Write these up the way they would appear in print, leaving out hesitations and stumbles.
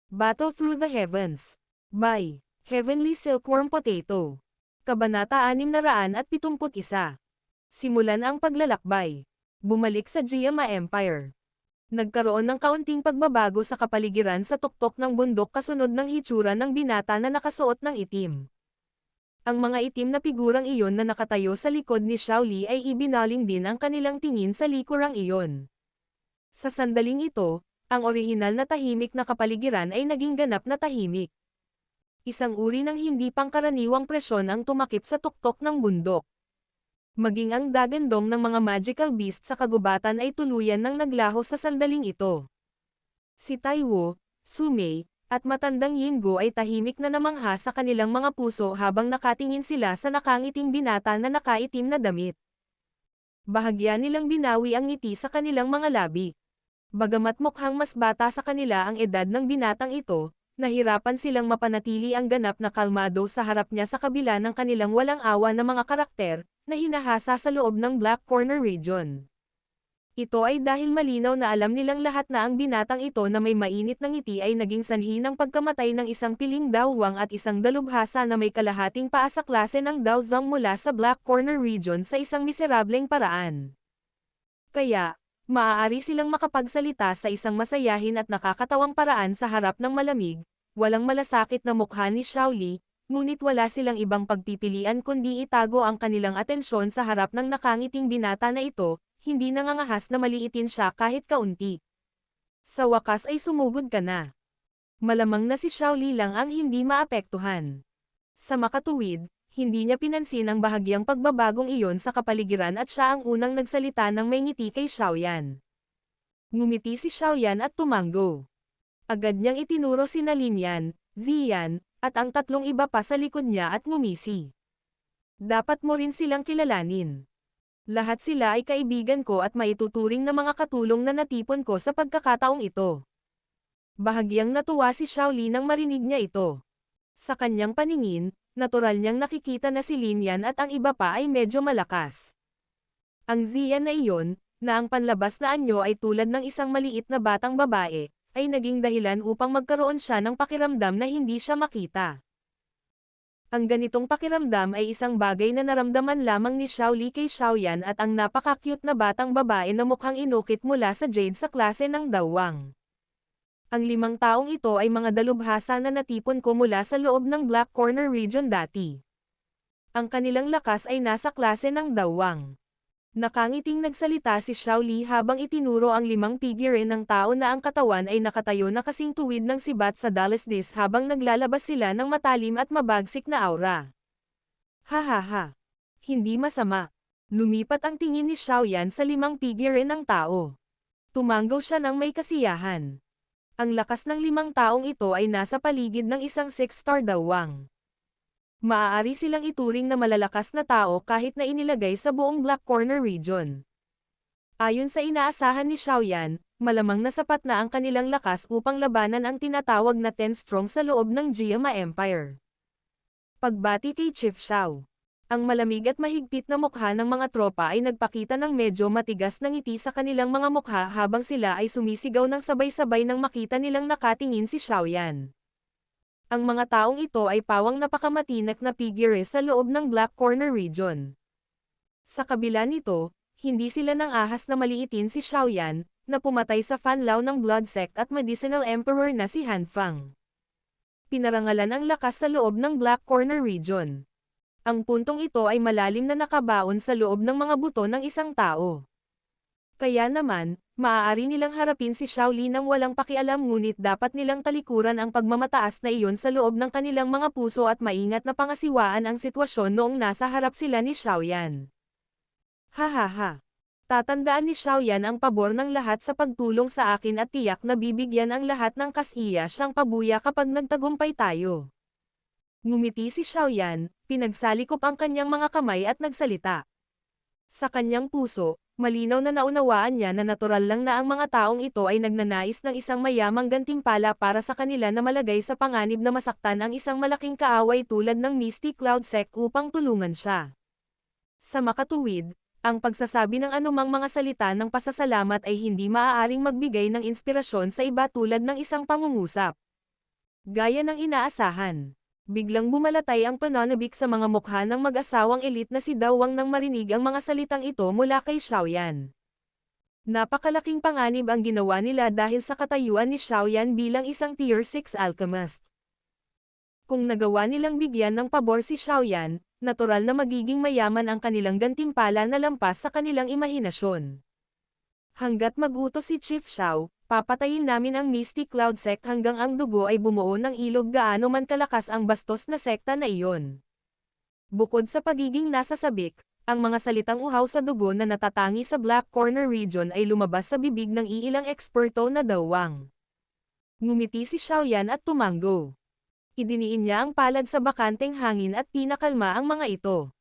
Battle Through the Heavens. By Heavenly Silkworm Potato. Kabanata 671. Simulan ang paglalakbay. Bumalik sa Giama Empire. Nagkaroon ng kaunting pagbabago sa kapaligiran sa tuktok ng bundok kasunod ng hitsura ng binata na nakasuot ng itim. Ang mga itim na figurang iyon na nakatayo sa likod ni Xiaoli ay ibinaling din ang kanilang tingin sa likurang iyon. Sa sandaling ito, ang orihinal na tahimik na kapaligiran ay naging ganap na tahimik. Isang uri ng hindi pangkaraniwang presyon ang tumakip sa tuktok ng bundok. Maging ang dagandong ng mga magical beast sa kagubatan ay tuluyan ng naglaho sa sandaling ito. Si Taiwo, Sumei, at matandang Yingo ay tahimik na namangha sa kanilang mga puso habang nakatingin sila sa nakangiting binata na nakaitim na damit. Bahagya nilang binawi ang ngiti sa kanilang mga labi. Bagamat mukhang mas bata sa kanila ang edad ng binatang ito, nahirapan silang mapanatili ang ganap na kalmado sa harap niya sa kabila ng kanilang walang awa na mga karakter, na hinahasa sa loob ng Black Corner region. Ito ay dahil malinaw na alam nilang lahat na ang binatang ito na may mainit na ngiti ay naging sanhi ng pagkamatay ng isang piling dawwang at isang dalubhasa na may kalahating paa sa klase ng Daozang mula sa Black Corner region sa isang miserableng paraan. Kaya, maaari silang makapagsalita sa isang masayahin at nakakatawang paraan sa harap ng malamig, walang malasakit na mukha ni Xiaoli, ngunit wala silang ibang pagpipilian kundi itago ang kanilang atensyon sa harap ng nakangiting binata na ito, hindi nangangahas na maliitin siya kahit kaunti. Sa wakas ay sumugod ka na. Malamang na si Xiaoli lang ang hindi maapektuhan. Sa makatuwid, hindi niya pinansin ang bahagyang pagbabagong iyon sa kapaligiran at siya ang unang nagsalita ng may ngiti kay Xiaoyan. Ngumiti si Xiaoyan at tumango. Agad niyang itinuro sina Linyan, Ziyan, at ang tatlong iba pa sa likod niya at ngumisi. Dapat mo rin silang kilalanin. Lahat sila ay kaibigan ko at maituturing na mga katulong na natipon ko sa pagkakataong ito. Bahagyang natuwa si Xiaoli nang marinig niya ito. Sa kanyang paningin, natural niyang nakikita na si Linyan at ang iba pa ay medyo malakas. Ang Ziyan na iyon, na ang panlabas na anyo ay tulad ng isang maliit na batang babae, ay naging dahilan upang magkaroon siya ng pakiramdam na hindi siya makita. Ang ganitong pakiramdam ay isang bagay na naramdaman lamang ni Xiaoli kay Xiaoyan at ang napaka-cute na batang babae na mukhang inukit mula sa jade sa klase ng dawwang. Ang 5 taong ito ay mga dalubhasa na natipon ko mula sa loob ng Black Corner region dati. Ang kanilang lakas ay nasa klase ng dawwang. Nakangiting nagsalita si Xiaoli habang itinuro ang 5 figure ng tao na ang katawan ay nakatayo na kasing tuwid ng sibat sa Dallas Disc habang naglalabas sila ng matalim at mabagsik na aura. Hahaha. Hindi masama. Lumipat ang tingin ni Xiaoyan sa 5 figure ng tao. Tumango siya ng may kasiyahan. Ang lakas ng 5 taong ito ay nasa paligid ng isang 6-star dawwang. Maaari silang ituring na malalakas na tao kahit na inilagay sa buong Black Corner region. Ayon sa inaasahan ni Xiaoyan, malamang na sapat na ang kanilang lakas upang labanan ang tinatawag na 10 strong sa loob ng Giama Empire. Pagbati kay Chief Xiao. Ang malamig at mahigpit na mukha ng mga tropa ay nagpakita ng medyo matigas na ngiti sa kanilang mga mukha habang sila ay sumisigaw ng sabay-sabay nang makita nilang nakatingin si Xiaoyan. Ang mga taong ito ay pawang napakamatinak na figure sa loob ng Black Corner region. Sa kabila nito, hindi sila nang ahas na maliitin si Xiaoyan, na pumatay sa fanlaw ng Blood Sect at Medicinal Emperor na si Han Fang. Pinarangalan ang lakas sa loob ng Black Corner region. Ang puntong ito ay malalim na nakabaon sa loob ng mga buto ng isang tao. Kaya naman, maaari nilang harapin si Xiaoli nang walang pakialam ngunit dapat nilang talikuran ang pagmamataas na iyon sa loob ng kanilang mga puso at maingat na pangasiwaan ang sitwasyon noong nasa harap sila ni Xiaoyan. Hahaha. Tatandaan ni Xiaoyan ang pabor ng lahat sa pagtulong sa akin at tiyak na bibigyan ang lahat ng kasiya siyang pabuya kapag nagtagumpay tayo. Ngumiti si Xiaoyan, pinagsalikop ang kanyang mga kamay at nagsalita. Sa kanyang puso, malinaw na naunawaan niya na natural lang na ang mga taong ito ay nagnanais ng isang mayamang gantimpala para sa kanila na malagay sa panganib na masaktan ang isang malaking kaaway tulad ng Misty Cloud Sect upang tulungan siya. Sa makatuwid, ang pagsasabi ng anumang mga salita ng pasasalamat ay hindi maaaring magbigay ng inspirasyon sa iba tulad ng isang pangungusap. Gaya ng inaasahan. Biglang bumalatay ang pananabik sa mga mukha ng mag-asawang elite na si Dawang nang marinig ang mga salitang ito mula kay Xiaoyan. Napakalaking panganib ang ginawa nila dahil sa katayuan ni Xiaoyan bilang isang Tier 6 alchemist. Kung nagawa nilang bigyan ng pabor si Xiaoyan, natural na magiging mayaman ang kanilang gantimpala na lampas sa kanilang imahinasyon. Hanggat mag-utos si Chief Xiao, papatayin namin ang Misty Cloud Sect hanggang ang dugo ay bumuo ng ilog gaano man kalakas ang bastos na sekta na iyon. Bukod sa pagiging nasa sabik, ang mga salitang uhaw sa dugo na natatangi sa Black Corner region ay lumabas sa bibig ng iilang eksperto na Dawang. Ngumiti si Xiaoyan at tumango. Idiniin niya ang palad sa bakanteng hangin at pinakalma ang mga ito.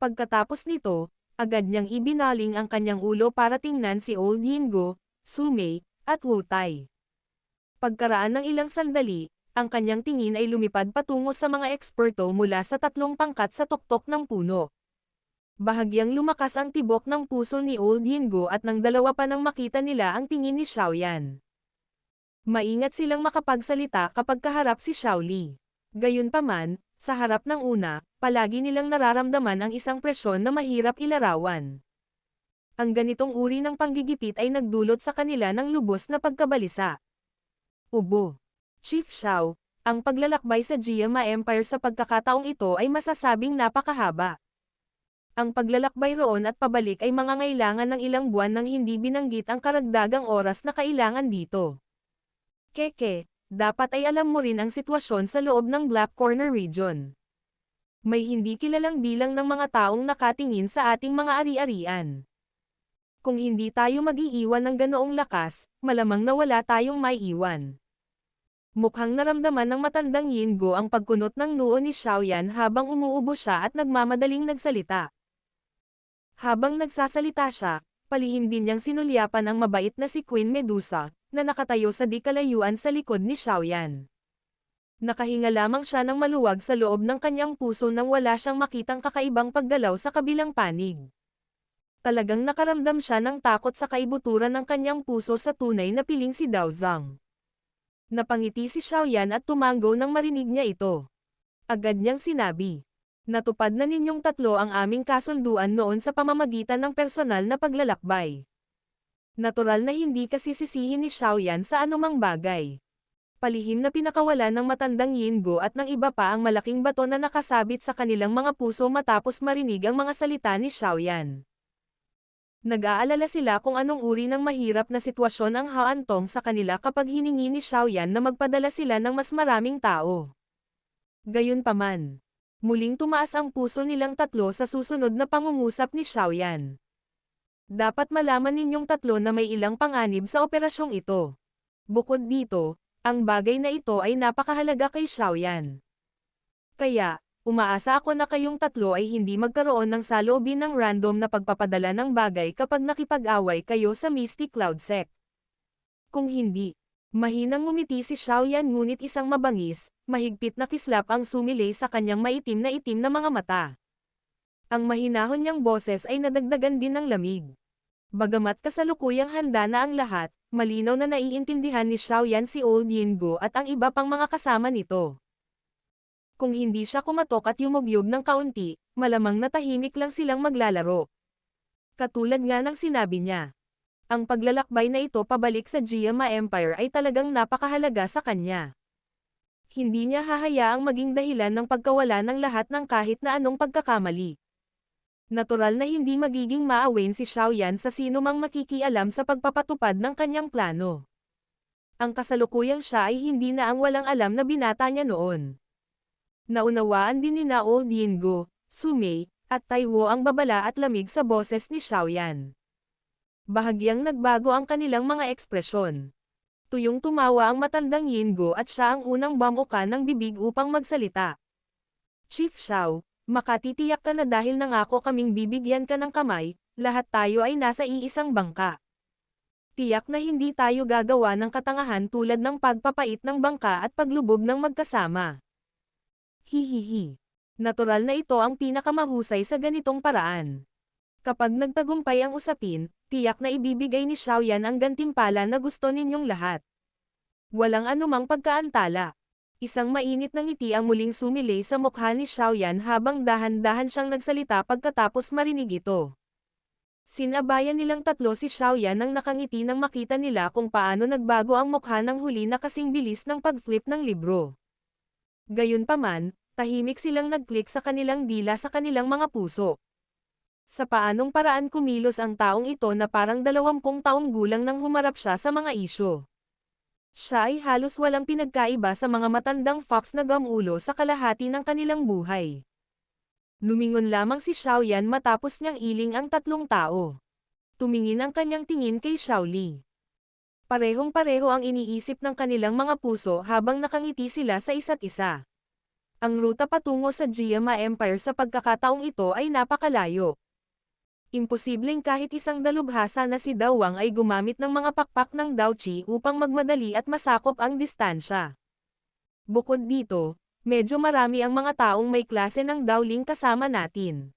Pagkatapos nito, agad niyang ibinaling ang kanyang ulo para tingnan si Old Yingo, Sumei, at Wu Tai. Pagkaraan ng ilang sandali, ang kanyang tingin ay lumipad patungo sa mga eksperto mula sa tatlong pangkat sa tuktok ng puno. Bahagyang lumakas ang tibok ng puso ni Old Yingo at nang dalawa pa nang makita nila ang tingin ni Xiaoyan. Maingat silang makapagsalita kapag kaharap si Xiaoli. Gayunpaman, sa harap ng una, palagi nilang nararamdaman ang isang presyon na mahirap ilarawan. Ang ganitong uri ng panggigipit ay nagdulot sa kanila ng lubos na pagkabalisa. Ubo. Chief Xiao, ang paglalakbay sa Jiama Empire sa pagkakataong ito ay masasabing napakahaba. Ang paglalakbay roon at pabalik ay mangangailangan ng ilang buwan nang hindi binanggit ang karagdagang oras na kailangan dito. Keke, dapat ay alam mo rin ang sitwasyon sa loob ng Black Corner region. May hindi kilalang bilang ng mga taong nakatingin sa ating mga ari-arian. Kung hindi tayo mag-iiwan ng ganoong lakas, malamang na wala tayong maiiwan. Mukhang naramdaman ng matandang Yingo ang pagkunot ng noo ni Xiaoyan habang umuubo siya at nagmamadaling nagsalita. Habang nagsasalita siya, palihim din niyang sinulyapan ang mabait na si Queen Medusa, na nakatayo sa di kalayuan sa likod ni Xiaoyan. Nakahinga lamang siya ng maluwag sa loob ng kanyang puso nang wala siyang makitang kakaibang paggalaw sa kabilang panig. Talagang nakaramdam siya ng takot sa kaibuturan ng kanyang puso sa tunay na piling si Dao Zhang. Napangiti si Xiaoyan at tumango nang marinig niya ito. Agad niyang sinabi, "Natupad na ninyong tatlo ang aming kasunduan noon sa pamamagitan ng personal na paglalakbay." Natural na hindi kasi sisihin ni Xiaoyan sa anumang bagay. Palihim na pinakawalan ng matandang Yingo at ng iba pa ang malaking bato na nakasabit sa kanilang mga puso matapos marinig ang mga salita ni Xiaoyan. Nag-aalala sila kung anong uri ng mahirap na sitwasyon ang haantong sa kanila kapag hiningi ni Xiaoyan na magpadala sila ng mas maraming tao. Gayunpaman, muling tumaas ang puso nilang tatlo sa susunod na pangungusap ni Xiaoyan. Dapat malaman ninyong tatlo na may ilang panganib sa operasyong ito. Bukod dito, ang bagay na ito ay napakahalaga kay Xiaoyan. Kaya, umaasa ako na kayong tatlo ay hindi magkaroon ng saloobin ng random na pagpapadala ng bagay kapag nakipag-away kayo sa Misty Cloud Sect. Kung hindi, mahinang ngumiti si Xiaoyan ngunit isang mabangis, mahigpit na kislap ang sumilay sa kanyang maitim na mga mata. Ang mahinahon niyang boses ay nadagdagan din ng lamig. Bagamat kasalukuyang handa na ang lahat, malinaw na naiintindihan ni Xiaoyan si Old Yingo at ang iba pang mga kasama nito. Kung hindi siya kumatok at yumugyog ng kaunti, malamang natahimik lang silang maglalaro. Katulad nga ng sinabi niya. Ang paglalakbay na ito pabalik sa Jiama Empire ay talagang napakahalaga sa kanya. Hindi niya hahayaang maging dahilan ng pagkawala ng lahat ng kahit na anong pagkakamali. Natural na hindi magiging maawain si Xiaoyan sa sino mang makikialam sa pagpapatupad ng kanyang plano. Ang kasalukuyang siya ay hindi na ang walang alam na binata niya noon. Naunawaan din nina Old Yingo, Sumei, at Taiwo ang babala at lamig sa boses ni Xiaoyan. Bahagyang nagbago ang kanilang mga ekspresyon. Tuyong tumawa ang matandang Yingo at siya ang unang bamuka ng bibig upang magsalita. Chief Xiao, makatitiyak ka na dahil nangako kaming bibigyan ka ng kamay, lahat tayo ay nasa iisang bangka. Tiyak na hindi tayo gagawa ng katangahan tulad ng pagpapait ng bangka at paglubog ng magkasama. Hihihi. Natural na ito ang pinakamahusay sa ganitong paraan. Kapag nagtagumpay ang usapin, tiyak na ibibigay ni Xiaoyan ang gantimpala na gusto ninyong lahat. Walang anumang pagkaantala. Isang mainit na ngiti ang muling sumilay sa mukha ni Xiaoyan habang dahan-dahan siyang nagsalita pagkatapos marinig ito. Sinabayan nilang tatlo si Xiaoyan nang nakangiti nang makita nila kung paano nagbago ang mukha ng huli na kasing bilis ng pag-flip ng libro. Gayunpaman, tahimik silang nag-click sa kanilang dila sa kanilang mga puso. Sa paanong paraan kumilos ang taong ito na parang 20 taong gulang nang humarap siya sa mga isyu. Siya ay halos walang pinagkaiba sa mga matandang fox na gamulo sa kalahati ng kanilang buhay. Lumingon lamang si Xiaoyan matapos niyang iling ang tatlong tao. Tumingin ang kanyang tingin kay Xiaoli. Parehong-pareho ang iniisip ng kanilang mga puso habang nakangiti sila sa isa't isa. Ang ruta patungo sa Jiama Empire sa pagkakataong ito ay napakalayo. Imposibleng kahit isang dalubhasa na si Dawang ay gumamit ng mga pakpak ng Daochi upang magmadali at masakop ang distansya. Bukod dito, medyo marami ang mga taong may klase ng Daoling kasama natin.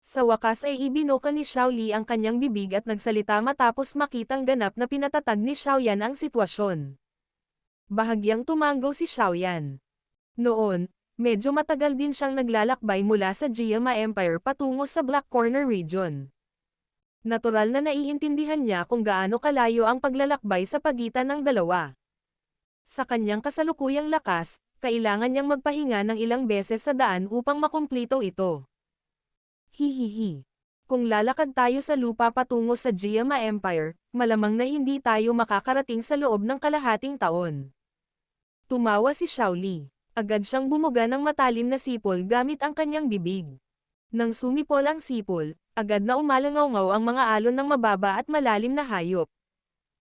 Sa wakas ay ibinoka ni Xiaoli ang kanyang bibig at nagsalita matapos makitang ganap na pinatatag ni Xiaoyan ang sitwasyon. Bahagyang tumango si Xiaoyan. Noon, medyo matagal din siyang naglalakbay mula sa Jiama Empire patungo sa Black Corner region. Natural na naiintindihan niya kung gaano kalayo ang paglalakbay sa pagitan ng dalawa. Sa kanyang kasalukuyang lakas, kailangan niyang magpahinga ng ilang beses sa daan upang makumplito ito. Hihihi. Kung lalakad tayo sa lupa patungo sa Jiama Empire, malamang na hindi tayo makakarating sa loob ng kalahating taon. Tumawa si Xiaoli. Agad siyang bumuga ng matalim na sipol gamit ang kanyang bibig. Nang sumipol ang sipol, agad na umalangaw-ngaw ang mga alon ng mababa at malalim na hayop.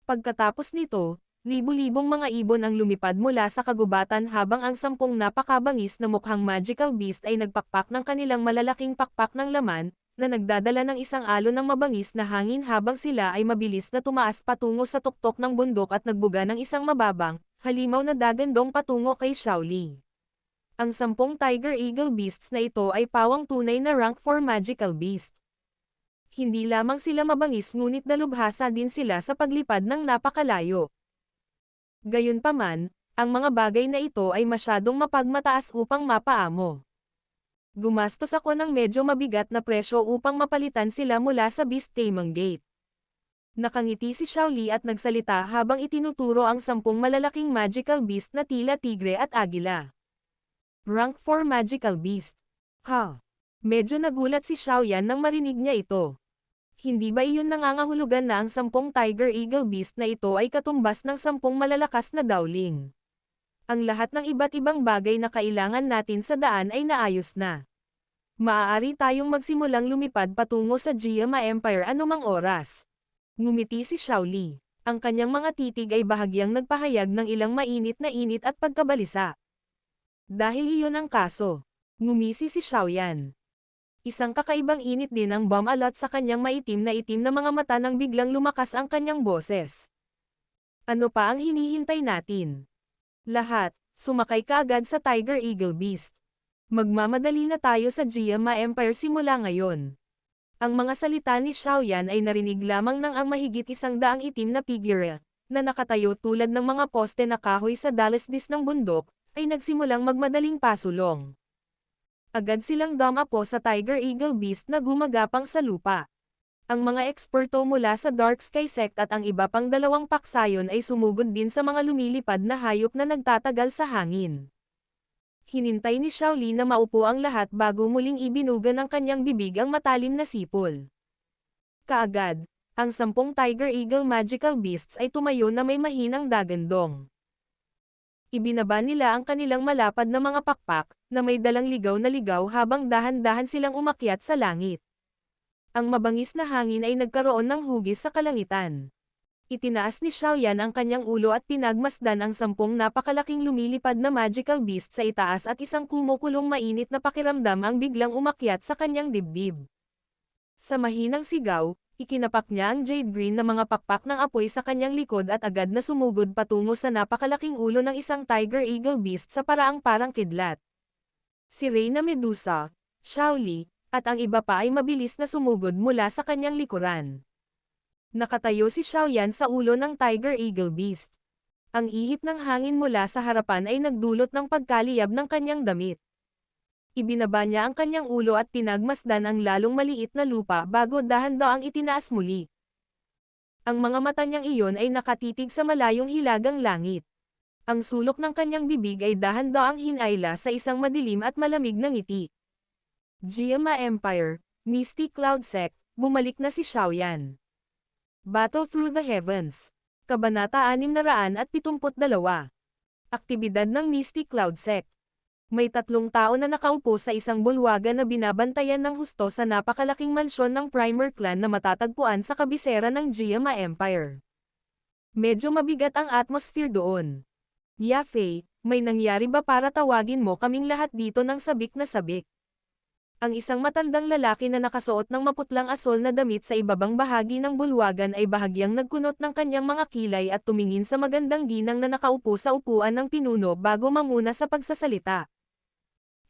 Pagkatapos nito, libu-libong mga ibon ang lumipad mula sa kagubatan habang ang 10 napakabangis na mukhang magical beast ay nagpakpak ng kanilang malalaking pakpak ng laman, na nagdadala ng isang alon ng mabangis na hangin habang sila ay mabilis na tumaas patungo sa tuktok ng bundok at nagbuga ng isang mababang, halimaw na dagandong patungo kay Xiaoli. Ang 10 Tiger Eagle Beasts na ito ay pawang tunay na rank 4 magical beast. Hindi lamang sila mabangis ngunit dalubhasa din sila sa paglipad ng napakalayo. Gayunpaman, ang mga bagay na ito ay masyadong mapagmataas upang mapaamo. Gumastos ako ng medyo mabigat na presyo upang mapalitan sila mula sa Beast Taming Gate. Nakangiti si Xiaoli at nagsalita habang itinuturo ang 10 malalaking magical beast na tila tigre at agila. Rank 4 magical beast. Ha? Medyo nagulat si Xiaoyan nang marinig niya ito. Hindi ba iyon nangangahulugan na ang 10 Tiger Eagle Beast na ito ay katumbas ng 10 malalakas na Daoling? Ang lahat ng iba't ibang bagay na kailangan natin sa daan ay naayos na. Maaari tayong magsimulang lumipad patungo sa Jiama Empire anumang oras. Ngumiti si Xiaoli. Ang kanyang mga titig ay bahagyang nagpahayag ng ilang mainit na init at pagkabalisa. Dahil iyon ang kaso. Ngumisi si Xiaoyan. Isang kakaibang init din ang bomb-alot sa kanyang maitim na mga mata nang biglang lumakas ang kanyang boses. Ano pa ang hinihintay natin? Lahat, sumakay ka agad sa Tiger Eagle Beast. Magmamadali na tayo sa Jiama Empire simula ngayon. Ang mga salita ni Xiaoyan ay narinig lamang ng ang mahigit 100 itim na figure, na nakatayo tulad ng mga poste na kahoy sa dalasdis ng bundok, ay nagsimulang magmadaling pasulong. Agad silang dumapo sa Tiger Eagle Beast na gumagapang sa lupa. Ang mga eksperto mula sa Dark Sky Sect at ang iba pang 2 paksayon ay sumugod din sa mga lumilipad na hayop na nagtatagal sa hangin. Hinintay ni Xiaoli na maupo ang lahat bago muling ibinuga ng kanyang bibig ang matalim na sipol. Kaagad, ang 10 Tiger Eagle Magical Beasts ay tumayo na may mahinang dagandong. Ibinaba nila ang kanilang malapad na mga pakpak, na may dalang ligaw na ligaw habang dahan-dahan silang umakyat sa langit. Ang mabangis na hangin ay nagkaroon ng hugis sa kalangitan. Itinaas ni Xiaoyan ang kanyang ulo at pinagmasdan ang 10 napakalaking lumilipad na magical beast sa itaas at isang kumukulong mainit na pakiramdam ang biglang umakyat sa kanyang dibdib. Sa mahinang sigaw, ikinapak niya ang jade green na mga pakpak ng apoy sa kanyang likod at agad na sumugod patungo sa napakalaking ulo ng isang Tiger Eagle Beast sa paraang parang kidlat. Si Reyna Medusa, Xiaoli, at ang iba pa ay mabilis na sumugod mula sa kanyang likuran. Nakatayo si Xiaoyan sa ulo ng Tiger Eagle Beast. Ang ihip ng hangin mula sa harapan ay nagdulot ng pagkaliyab ng kanyang damit. Ibinaba niya ang kanyang ulo at pinagmasdan ang lalong maliit na lupa bago dahan-daang itinaas muli. Ang mga mata niyang iyon ay nakatitig sa malayong hilagang langit. Ang sulok ng kanyang bibig ay dahan-daang hinayla sa isang madilim at malamig na ngiti. Jiama Empire, Misty Cloud Sect, bumalik na si Xiaoyan. Battle Through the Heavens. Kabanata 672. Aktibidad ng Misty Cloud Sect. May 3 tao na nakaupo sa isang bulwagan na binabantayan ng husto sa napakalaking mansyon ng Primer Clan na matatagpuan sa kabisera ng Jiama Empire. Medyo mabigat ang atmosphere doon. Yafei, may nangyari ba para tawagin mo kaming lahat dito ng sabik na sabik? Ang isang matandang lalaki na nakasuot ng maputlang asol na damit sa ibabang bahagi ng bulwagan ay bahagyang nagkunot ng kanyang mga kilay at tumingin sa magandang ginang na nakaupo sa upuan ng pinuno bago manguna sa pagsasalita.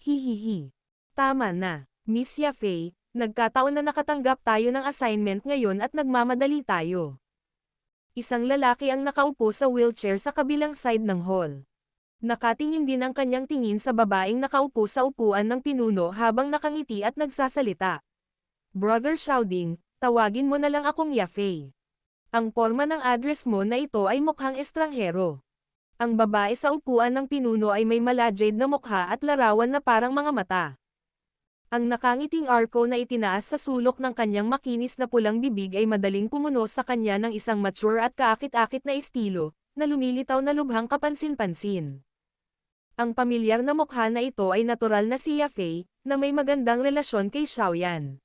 Hihihi. Tama na, Miss Yafei, nagkataon na nakatanggap tayo ng assignment ngayon at nagmamadali tayo. Isang lalaki ang nakaupo sa wheelchair sa kabilang side ng hall. Nakatingin din ang kanyang tingin sa babaeng nakaupo sa upuan ng pinuno habang nakangiti at nagsasalita. Brother Xiaoding, tawagin mo na lang akong Yafei. Ang porma ng address mo na ito ay mukhang estranghero. Ang babae sa upuan ng pinuno ay may malajade na mukha at larawan na parang mga mata. Ang nakangiting arko na itinaas sa sulok ng kanyang makinis na pulang bibig ay madaling pumuno sa kanya ng isang mature at kaakit-akit na estilo, na lumilitaw na lubhang kapansin-pansin. Ang pamilyar na mukha na ito ay natural na si Yafei, na may magandang relasyon kay Xiaoyan.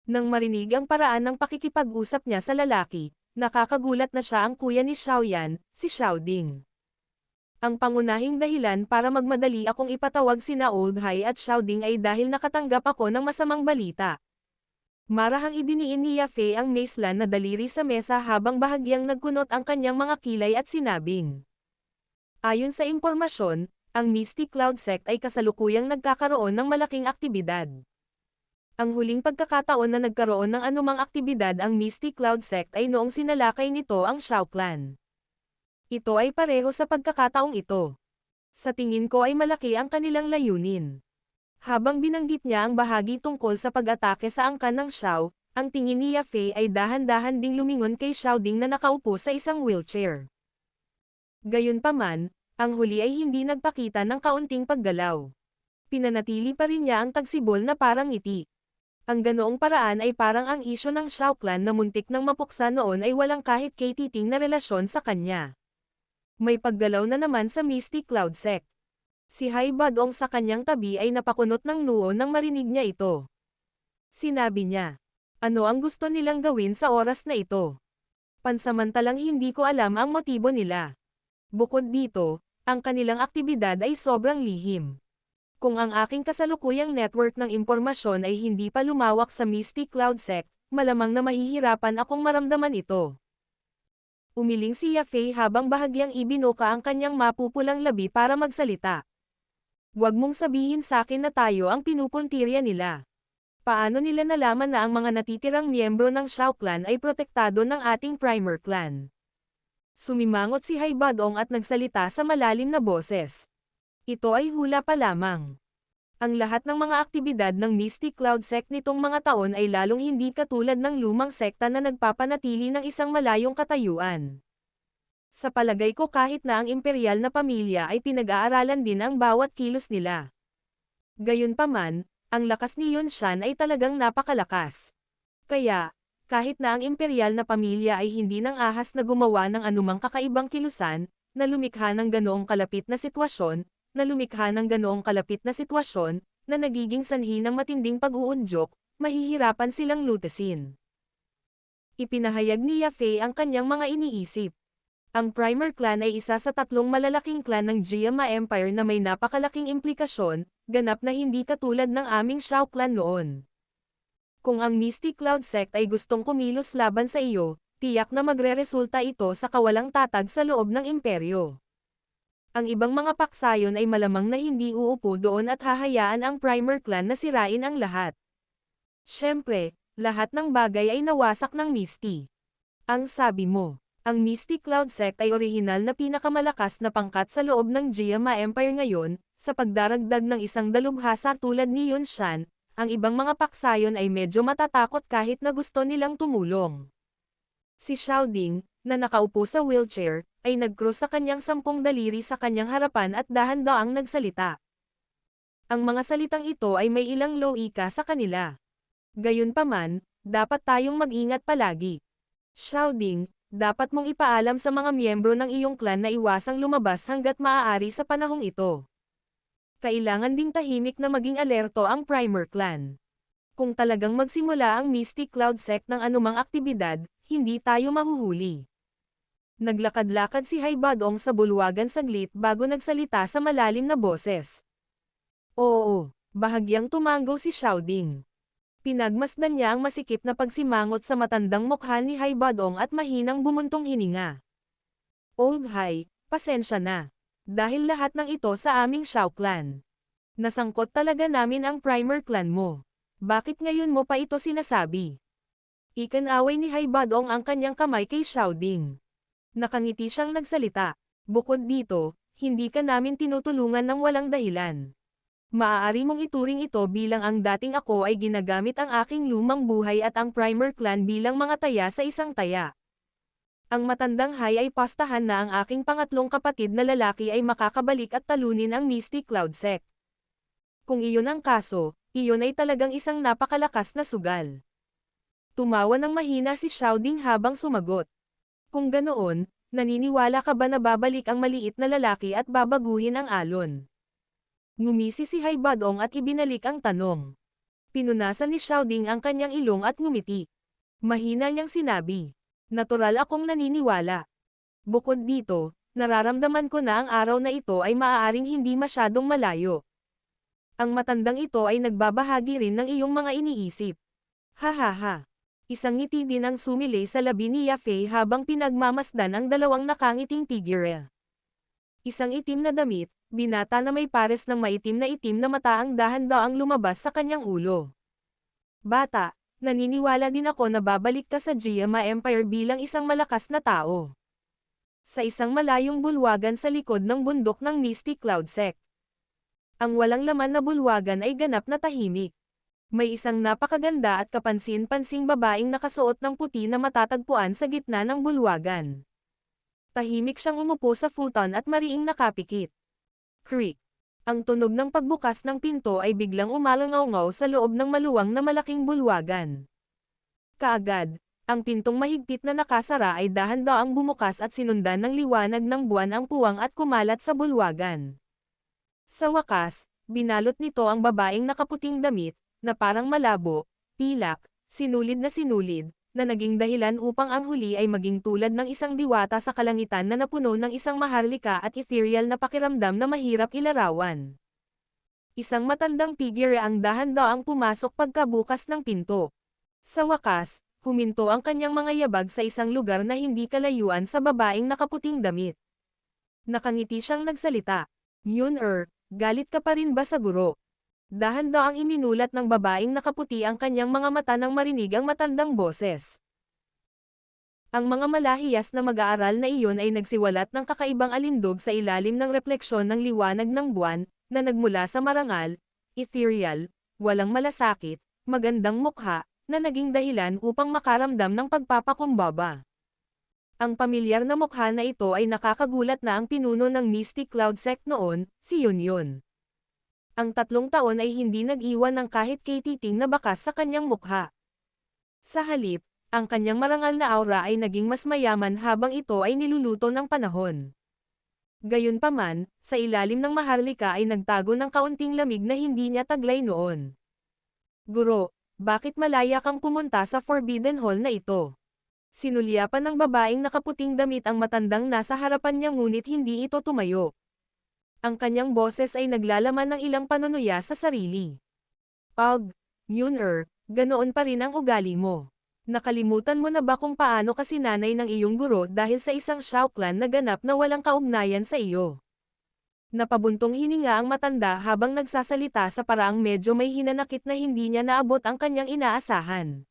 Nang marinig ang paraan ng pakikipag-usap niya sa lalaki, nakakagulat na siya ang kuya ni Xiaoyan, si Xiaoding. Ang pangunahing dahilan para magmadali akong ipatawag sina Old Hai at Xiaoding ay dahil nakatanggap ako ng masamang balita. Marahang idiniin ni Yafei ang macelan na daliri sa mesa habang bahagyang nagkunot ang kanyang mga kilay at sinabing. Ayon sa impormasyon, ang Misty Cloud Sect ay kasalukuyang nagkakaroon ng malaking aktibidad. Ang huling pagkakataon na nagkaroon ng anumang aktibidad ang Misty Cloud Sect ay noong sinalakay nito ang Xiao Clan. Ito ay pareho sa pagkakataong ito. Sa tingin ko ay malaki ang kanilang layunin. Habang binanggit niya ang bahagi tungkol sa pag-atake sa angkan ng Xiao, ang tingin ni Yafei ay dahan-dahan ding lumingon kay Xiaoding na nakaupo sa isang wheelchair. Gayunpaman, ang huli ay hindi nagpakita ng kaunting paggalaw. Pinanatili pa rin niya ang tagsibol na parang ngiti. Ang ganoong paraan ay parang ang isyo ng Xiao Clan na muntik nang mapuksa noon ay walang kahit katiting na relasyon sa kanya. May paggalaw na naman sa Misty Cloud Sect. Si Hai Badong sa kanyang tabi ay napakunot ng noo nang marinig niya ito. Sinabi niya, ano ang gusto nilang gawin sa oras na ito? Pansamantalang hindi ko alam ang motibo nila. Bukod dito, ang kanilang aktibidad ay sobrang lihim. Kung ang aking kasalukuyang network ng impormasyon ay hindi pa lumawak sa Misty Cloud Sect, malamang na mahihirapan akong maramdaman ito. Umiling si Yafei habang bahagyang ibinuka ang kanyang mapupulang labi para magsalita. Huwag mong sabihin sa akin na tayo ang pinupuntirya nila. Paano nila nalaman na ang mga natitirang miyembro ng Xiao Clan ay protektado ng ating Primer Clan? Sumimangot si Hai Badong at nagsalita sa malalim na boses. Ito ay hula pa lamang. Ang lahat ng mga aktibidad ng Misty Cloud Sect nitong mga taon ay lalong hindi katulad ng lumang sekta na nagpapanatili ng isang malayong katayuan. Sa palagay ko kahit na ang imperial na pamilya ay pinag-aaralan din ang bawat kilos nila. Gayunpaman, ang lakas ni Yun Shan ay talagang napakalakas. Kaya, kahit na ang imperial na pamilya ay hindi nang ahas na gumawa ng anumang kakaibang kilusan, na lumikha ng ganoong kalapit na sitwasyon, na nagiging sanhi ng matinding pag-uudyok, mahihirapan silang lutasin. Ipinahayag ni Yafei ang kanyang mga iniisip. Ang Primer Clan ay isa sa 3 malalaking clan ng Jiama Empire na may napakalaking implikasyon, ganap na hindi katulad ng aming Xiao Clan noon. Kung ang Misty Cloud Sect ay gustong kumilos laban sa iyo, tiyak na magreresulta ito sa kawalang tatag sa loob ng imperyo. Ang ibang mga paksayon ay malamang na hindi uupo doon at hahayaan ang Primer Clan na sirain ang lahat. Siyempre, lahat ng bagay ay nawasak ng Misty. Ang sabi mo, Ang Mystic Cloud Sect ay orihinal na pinakamalakas na pangkat sa loob ng Jiama Empire ngayon, sa pagdaragdag ng isang dalubhasa tulad ni Yun Shan, ang ibang mga paksayon ay medyo matatakot kahit na gusto nilang tumulong. Si Xiaoding, na nakaupo sa wheelchair, ay nag-cross sa kanyang 10 daliri sa kanyang harapan at dahan-daang nagsalita. Ang mga salitang ito ay may ilang loika sa kanila. Gayunpaman, dapat tayong mag-ingat palagi. Xiaoding, dapat mong ipaalam sa mga miyembro ng iyong clan na iwasang lumabas hanggat maaari sa panahong ito. Kailangan ding tahimik na maging alerto ang Primer Clan. Kung talagang magsimula ang Mystic Cloud Sect ng anumang aktibidad, hindi tayo mahuhuli. Naglakad-lakad si Haibadong sa bulwagan saglit bago nagsalita sa malalim na boses. Oo, bahagyang tumango si Xiaoding. Pinagmasdan niya ang masikip na pagsimangot sa matandang mukha ni Haibadong at mahinang bumuntong hininga. Old Hai, pasensya na. Dahil lahat ng ito sa aming Xiao Clan. Nasangkot talaga namin ang Primer Clan mo. Bakit ngayon mo pa ito sinasabi? Ikan-away ni Haibadong ang kanyang kamay kay Xiaoding. Nakangiti siyang nagsalita. Bukod dito, hindi ka namin tinutulungan ng walang dahilan. Maaari mong ituring ito bilang ang dating ako ay ginagamit ang aking lumang buhay at ang Primer Clan bilang mga taya sa isang taya. Ang matandang Hai ay pastahan na ang aking pangatlong kapatid na lalaki ay makakabalik at talunin ang Mystic Cloud Sect. Kung iyon ang kaso, iyon ay talagang isang napakalakas na sugal. Tumawa ng mahina si Xiaoding habang sumagot. Kung ganoon, naniniwala ka ba na babalik ang maliit na lalaki at babaguhin ang alon? Ngumisi si Haibadong at ibinalik ang tanong. Pinunasan ni Xiaoding ang kanyang ilong at ngumiti. Mahina niyang sinabi. Natural akong naniniwala. Bukod dito, nararamdaman ko na ang araw na ito ay maaaring hindi masyadong malayo. Ang matandang ito ay nagbabahagi rin ng iyong mga iniisip. Hahaha. Isang ngiti din ang sumilay sa labi ni Yafei habang pinagmamasdan ang dalawang nakangiting figure. Isang itim na damit, binata na may pares ng maitim na mata ang dahan-daang lumabas sa kanyang ulo. Bata, naniniwala din ako na babalik ka sa Jiama Empire bilang isang malakas na tao. Sa isang malayong bulwagan sa likod ng bundok ng Mystic Cloud Sect. Ang walang laman na bulwagan ay ganap na tahimik. May isang napakaganda at kapansin-pansing babaeng nakasuot ng puti na matatagpuan sa gitna ng bulwagan. Tahimik siyang umupo sa futon at mariing nakapikit. Creak. Ang tunog ng pagbukas ng pinto ay biglang umalangaw-ngaw sa loob ng maluwang na malaking bulwagan. Kaagad, ang pintong mahigpit na nakasara ay dahan-daang bumukas at sinundan ng liwanag ng buwan ang puwang at kumalat sa bulwagan. Sa wakas, binalot nito ang babaeng nakaputing damit, na parang malabo, pilak, sinulid, na naging dahilan upang ang huli ay maging tulad ng isang diwata sa kalangitan na napuno ng isang maharlika at ethereal na pakiramdam na mahirap ilarawan. Isang matandang figure ang dahan-daang pumasok pagkabukas ng pinto. Sa wakas, huminto ang kanyang mga yabag sa isang lugar na hindi kalayuan sa babaeng nakaputing damit. Nakangiti siyang nagsalita. Yun galit ka pa rin ba sa guro? Dahan-daang iminulat ng babaeng nakaputi ang kanyang mga mata nang marinig ang matandang boses. Ang mga malahiyas na mag-aaral na iyon ay nagsiwalat ng kakaibang alindog sa ilalim ng refleksyon ng liwanag ng buwan, na nagmula sa marangal, ethereal, walang malasakit, magandang mukha, na naging dahilan upang makaramdam ng pagpapakumbaba. Ang pamilyar na mukha na ito ay nakakagulat na ang pinuno ng Mystic Cloud Sect noon, si Yun. Ang 3 taon ay hindi nag-iwan ng kahit katiting na bakas sa kanyang mukha. Sa halip, ang kanyang marangal na aura ay naging mas mayaman habang ito ay niluluto ng panahon. Gayunpaman, sa ilalim ng maharlika ay nagtago ng kaunting lamig na hindi niya taglay noon. Guro, bakit malaya kang pumunta sa Forbidden Hall na ito? Sinulyapan ng babaeng nakaputing damit ang matandang nasa harapan niya ngunit hindi ito tumayo. Ang kanyang boses ay naglalaman ng ilang panunuya sa sarili. Yun ganoon pa rin ang ugali mo. Nakalimutan mo na ba kung paano ka sinanay ng iyong guro dahil sa isang Xiao clan na ganap na walang kaugnayan sa iyo? Napabuntong hininga ang matanda habang nagsasalita sa paraang medyo may hinanakit na hindi niya naabot ang kanyang inaasahan.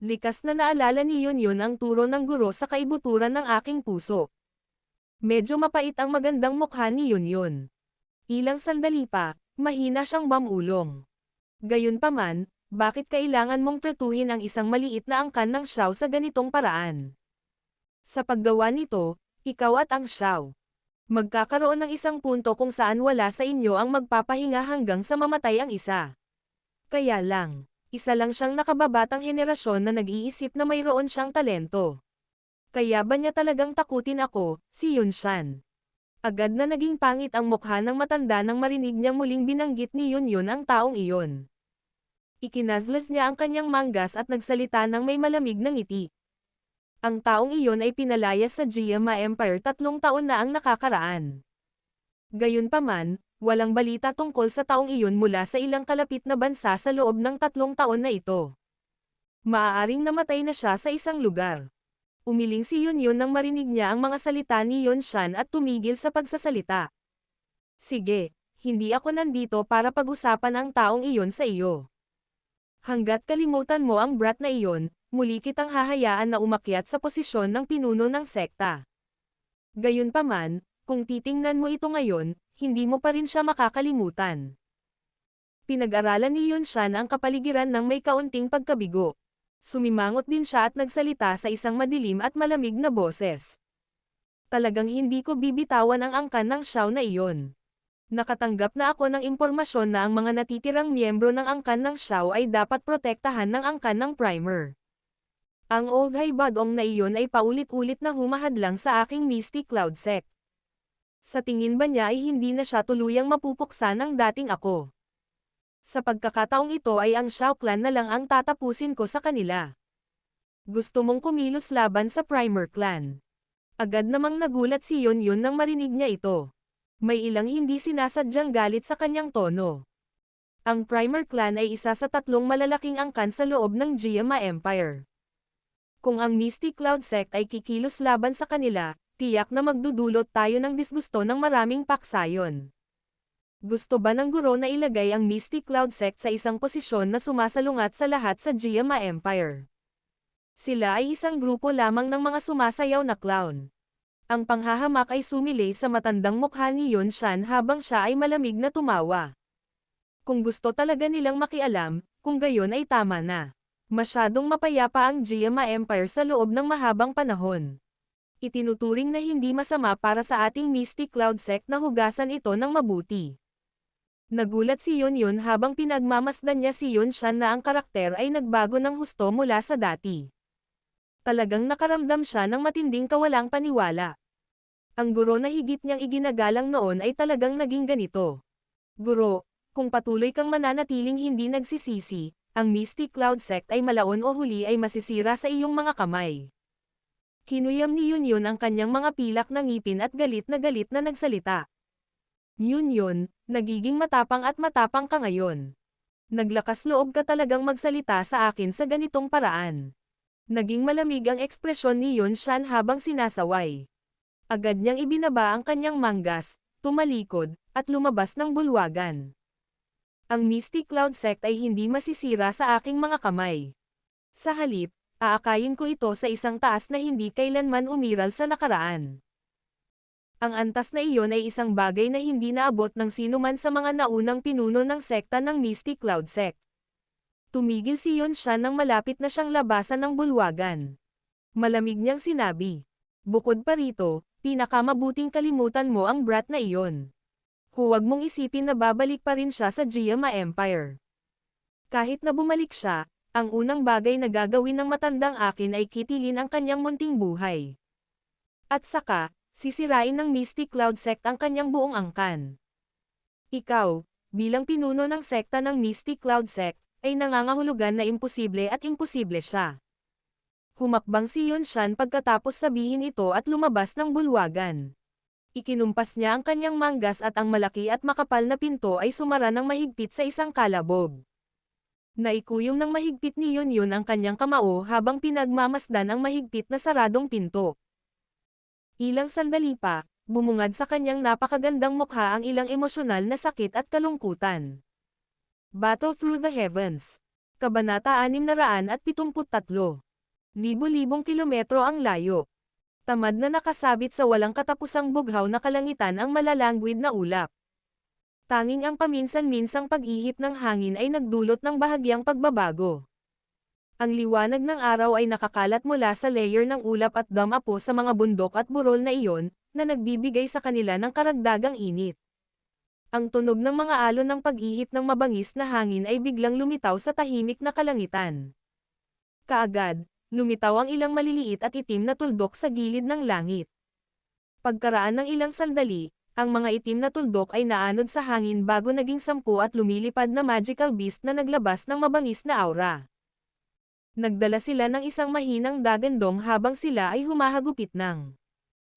Likas na naalala ni Yun ang turo ng guro sa kaibuturan ng aking puso. Medyo mapait ang magandang mukha ni Yun. Ilang sandali pa, mahina siyang mamulong. Gayunpaman, bakit kailangan mong tretuhin ang isang maliit na angkan ng Xiao sa ganitong paraan? Sa paggawa nito, ikaw at ang Xiao magkakaroon ng isang punto kung saan wala sa inyo ang magpapahinga hanggang sa mamatay ang isa. Kaya lang, isa lang siyang nakababatang henerasyon na nag-iisip na mayroon siyang talento. Kaya ba niya talagang takutin ako, si Yunshan? Agad na naging pangit ang mukha ng matanda nang marinig niyang muling binanggit ni Yun ang taong iyon. Ikinazlas niya ang kanyang manggas at nagsalita ng may malamig na ngiti. Ang taong iyon ay pinalayas sa Jiama Empire 3 taon na ang nakakaraan. Gayunpaman, walang balita tungkol sa taong iyon mula sa ilang kalapit na bansa sa loob ng 3 taon na ito. Maaaring namatay na siya sa isang lugar. Umiling si Yun nang marinig niya ang mga salita ni Yunshan at tumigil sa pagsasalita. Sige, hindi ako nandito para pag-usapan ang taong iyon sa iyo. Hanggat kalimutan mo ang brat na iyon, muli kitang hahayaan na umakyat sa posisyon ng pinuno ng sekta. Gayunpaman, kung titingnan mo ito ngayon, hindi mo pa rin siya makakalimutan. Pinag-aralan ni Yunshan ang kapaligiran ng may kaunting pagkabigo. Sumimangot din siya at nagsalita sa isang madilim at malamig na boses. Talagang hindi ko bibitawan ang angkan ng Xiao na iyon. Nakatanggap na ako ng impormasyon na ang mga natitirang miyembro ng angkan ng Xiao ay dapat protektahan ng angkan ng primer. Ang Old High Badong na iyon ay paulit-ulit na humahadlang sa aking Mystic Cloud Sect. Sa tingin ba niya ay hindi na siya tuluyang mapupuksa ng dating ako? Sa pagkakataong ito ay ang Xiao Clan na lang ang tatapusin ko sa kanila. Gusto mong kumilos laban sa Primer Clan? Agad namang nagulat si Yun nang marinig niya ito. May ilang hindi sinasadyang galit sa kanyang tono. Ang Primer Clan ay isa sa 3 malalaking angkan sa loob ng Jiama Empire. Kung ang Mystic Cloud Sect ay kikilos laban sa kanila, tiyak na magdudulot tayo ng disgusto ng maraming paksayon. Gusto ba ng guro na ilagay ang Mystic Cloud Sect sa isang posisyon na sumasalungat sa lahat sa Jiama Empire? Sila ay isang grupo lamang ng mga sumasayaw na clown. Ang panghahamak ay sumilay sa matandang mukha ni Yunshan habang siya ay malamig na tumawa. Kung gusto talaga nilang makialam, kung gayon ay tama na. Masyadong mapayapa ang Jiama Empire sa loob ng mahabang panahon. Itinuturing na hindi masama para sa ating Mystic Cloud Sect na hugasan ito ng mabuti. Nagulat si Yun habang pinagmamasdan niya si Yunshan na ang karakter ay nagbago ng husto mula sa dati. Talagang nakaramdam siya ng matinding kawalang paniwala. Ang guro na higit niyang iginagalang noon ay talagang naging ganito. Guro, kung patuloy kang mananatiling hindi nagsisisi, ang Mystic Cloud Sect ay malaon o huli ay masisira sa iyong mga kamay. Kinuyam ni Yun ang kanyang mga pilak na ngipin at galit na nagsalita. Yun, nagiging matapang at matapang ka ngayon. Naglakas loob ka talagang magsalita sa akin sa ganitong paraan. Naging malamig ang ekspresyon ni Yunshan habang sinasaway. Agad niyang ibinaba ang kanyang manggas, tumalikod, at lumabas ng bulwagan. Ang Mystic Cloud Sect ay hindi masisira sa aking mga kamay. Sa halip, aakayin ko ito sa isang taas na hindi kailanman umiral sa nakaraan. Ang antas na iyon ay isang bagay na hindi naabot ng sinuman sa mga naunang pinuno ng sekta ng Mystic Cloud Sect. Tumigil si Yunshan nang malapit na siyang labasan ng bulwagan. Malamig niyang sinabi. Bukod pa rito, pinakamabuting kalimutan mo ang brat na iyon. Huwag mong isipin na babalik pa rin siya sa Jiama Empire. Kahit na bumalik siya, ang unang bagay na gagawin ng matandang akin ay kitilin ang kanyang munting buhay. At saka, sisirain ng Mystic Cloud Sect ang kanyang buong angkan. Ikaw, bilang pinuno ng sekta ng Mystic Cloud Sect, ay nangangahulugan na imposible at imposible siya. Humakbang si Yunshan pagkatapos sabihin ito at lumabas ng bulwagan. Ikinumpas niya ang kanyang manggas at ang malaki at makapal na pinto ay sumara ng mahigpit sa isang kalabog. Naikuyong ng mahigpit ni Yun ang kanyang kamao habang pinagmamasdan ang mahigpit na saradong pinto. Ilang sandali pa, bumungad sa kanyang napakagandang mukha ang ilang emosyonal na sakit at kalungkutan. Battle through the heavens. Kabanata 673. Libo-libong kilometro ang layo. Tamad na nakasabit sa walang katapusang bughaw na kalangitan ang malalangguid na ulap. Tanging ang paminsan-minsang pag-ihip ng hangin ay nagdulot ng bahagyang pagbabago. Ang liwanag ng araw ay nakakalat mula sa layer ng ulap at damapo sa mga bundok at burol na iyon, na nagbibigay sa kanila ng karagdagang init. Ang tunog ng mga alon ng pag-ihip ng mabangis na hangin ay biglang lumitaw sa tahimik na kalangitan. Kaagad, lumitaw ang ilang maliliit at itim na tuldok sa gilid ng langit. Pagkaraan ng ilang sandali, ang mga itim na tuldok ay naanod sa hangin bago naging 10 at lumilipad na magical beast na naglabas ng mabangis na aura. Nagdala sila ng isang mahinang dagandong habang sila ay humahagupit ng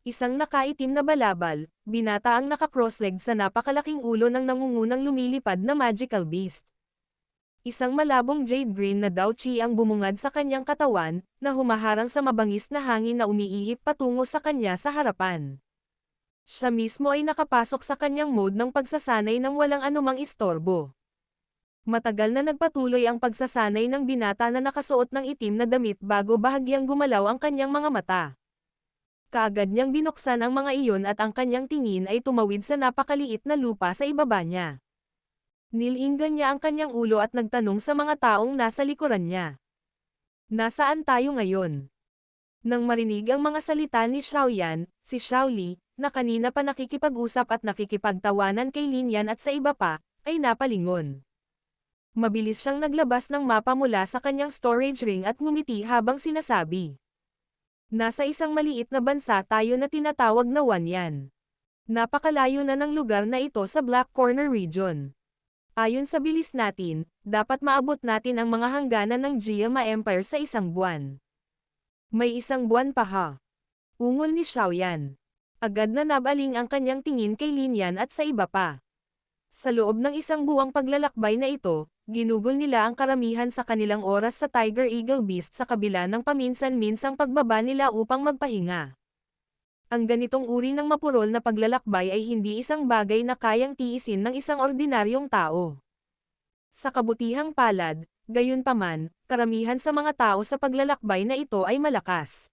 isang nakaitim na balabal, binata ang naka-cross-leg sa napakalaking ulo ng nangungunang lumilipad na magical beast. Isang malabong jade green na Daochi ang bumungad sa kanyang katawan, na humaharang sa mabangis na hangin na umiihip patungo sa kanya sa harapan. Siya mismo ay nakapasok sa kanyang mode ng pagsasanay ng walang anumang istorbo. Matagal na nagpatuloy ang pagsasanay ng binata na nakasuot ng itim na damit bago bahagyang gumalaw ang kanyang mga mata. Kaagad niyang binuksan ang mga iyon at ang kanyang tingin ay tumawid sa napakaliit na lupa sa ibaba niya. Nilinggan niya ang kanyang ulo at nagtanong sa mga taong nasa likuran niya. Nasaan tayo ngayon? Nang marinig ang mga salita ni Xiaoyan, si Xiaoli, na kanina pa nakikipag-usap at nakikipagtawanan kay Lin Yan at sa iba pa, ay napalingon. Mabilis siyang naglabas ng mapa mula sa kanyang storage ring at ngumiti habang sinasabi. Nasa isang maliit na bansa tayo na tinatawag na Wanyan. Napakalayo na ng lugar na ito sa Black Corner region. Ayon sa bilis natin, dapat maabot natin ang mga hangganan ng Jiama Empire sa isang buwan. May isang buwan pa ha? Ungol ni Xiaoyan. Agad na nabaling ang kanyang tingin kay Lin Yan at sa iba pa. Sa loob ng isang buwang paglalakbay na ito, ginugol nila ang karamihan sa kanilang oras sa Tiger Eagle Beast sa kabila ng paminsan-minsang pagbaba nila upang magpahinga. Ang ganitong uri ng mapurol na paglalakbay ay hindi isang bagay na kayang tiisin ng isang ordinaryong tao. Sa kabutihang palad, gayunpaman, karamihan sa mga tao sa paglalakbay na ito ay malakas.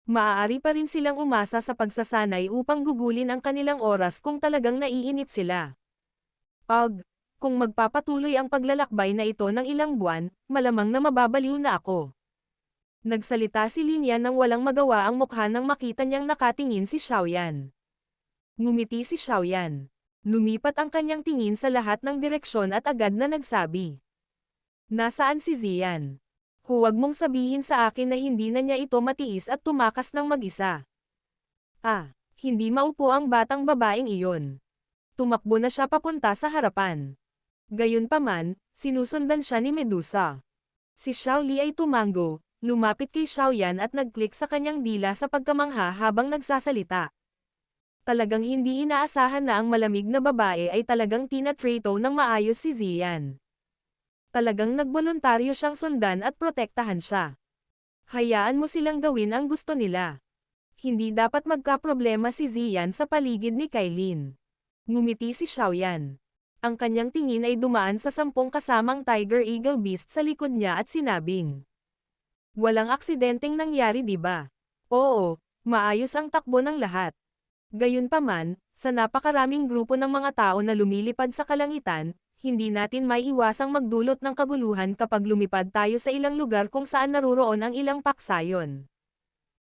Maaari pa rin silang umasa sa pagsasanay upang gugulin ang kanilang oras kung talagang naiinip sila. Kung magpapatuloy ang paglalakbay na ito ng ilang buwan, malamang na mababaliw na ako. Nagsalita si Lin Yan nang walang magawa ang mukha nang makita niyang nakatingin si Xiaoyan. Ngumiti si Xiaoyan. Lumipat ang kanyang tingin sa lahat ng direksyon at agad na nagsabi. Nasaan si Ziyan? Huwag mong sabihin sa akin na hindi na niya ito matiis at tumakas ng mag-isa. Hindi maupo ang batang babaeng iyon. Tumakbo na siya papunta sa harapan. Gayunpaman, sinusundan siya ni Medusa. Si Xiaoli ay tumango, lumapit kay Xiaoyan at nag-click sa kanyang dila sa pagkamangha habang nagsasalita. Talagang hindi inaasahan na ang malamig na babae ay talagang tinatrato ng maayos si Ziyan. Talagang nagboluntaryo siyang sundan at protektahan siya. Hayaan mo silang gawin ang gusto nila. Hindi dapat magkaproblema si Ziyan sa paligid ni Kailin. Ngumiti si Xiaoyan. Ang kanyang tingin ay dumaan sa 10 kasamang Tiger Eagle Beast sa likod niya at sinabing. Walang aksidenteng nangyari diba? Oo, maayos ang takbo ng lahat. Gayunpaman, sa napakaraming grupo ng mga tao na lumilipad sa kalangitan, hindi natin maiiwasang magdulot ng kaguluhan kapag lumipad tayo sa ilang lugar kung saan naruroon ang ilang paksayon.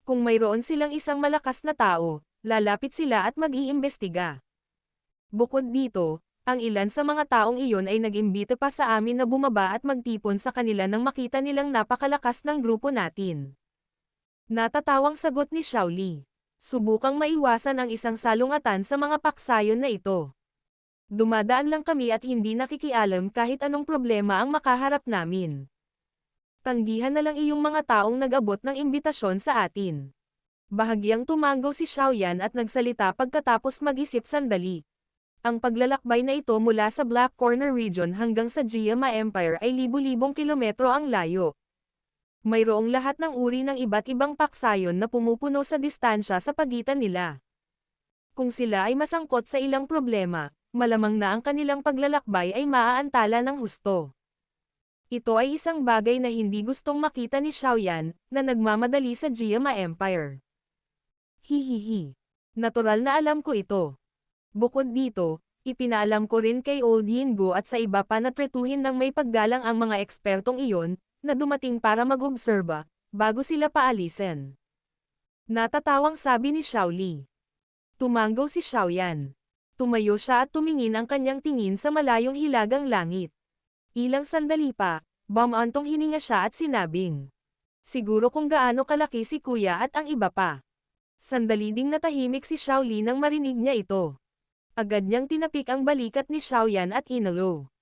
Kung mayroon silang isang malakas na tao, lalapit sila at mag-iimbestiga. Bukod dito, ang ilan sa mga taong iyon ay nag-imbita pa sa amin na bumaba at magtipon sa kanila nang makita nilang napakalakas ng grupo natin. Natatawang sagot ni Xiaoli. Subukang maiwasan ang isang salungatan sa mga paksayon na ito. Dumadaan lang kami at hindi nakikialam kahit anong problema ang makaharap namin. Tanggihan na lang iyong mga taong nag-abot ng imbitasyon sa atin. Bahagyang tumango si Xiaoyan at nagsalita pagkatapos mag-isip sandali. Ang paglalakbay na ito mula sa Black Corner region hanggang sa Jiama Empire ay libu-libong kilometro ang layo. Mayroong lahat ng uri ng iba't ibang paksayon na pumupuno sa distansya sa pagitan nila. Kung sila ay masangkot sa ilang problema, malamang na ang kanilang paglalakbay ay maaantala ng husto. Ito ay isang bagay na hindi gustong makita ni Xiaoyan, na nagmamadali sa Jiama Empire. Hihihi. Natural na alam ko ito. Bukod dito, ipinaalam ko rin kay Old Yingo at sa iba pa na tretuhin ng may paggalang ang mga ekspertong iyon, na dumating para mag-obserba, bago sila paalisin. Natatawang sabi ni Xiaoli. Tumanggaw si Xiaoyan. Tumayo siya at tumingin ang kanyang tingin sa malayong hilagang langit. Ilang sandali pa, bumantong hininga siya at sinabing. Siguro kung gaano kalaki si kuya at ang iba pa. Sandali ding natahimik si Xiaoli nang marinig niya ito. Agad niyang tinapik ang balikat ni Xiaoyan at inalo.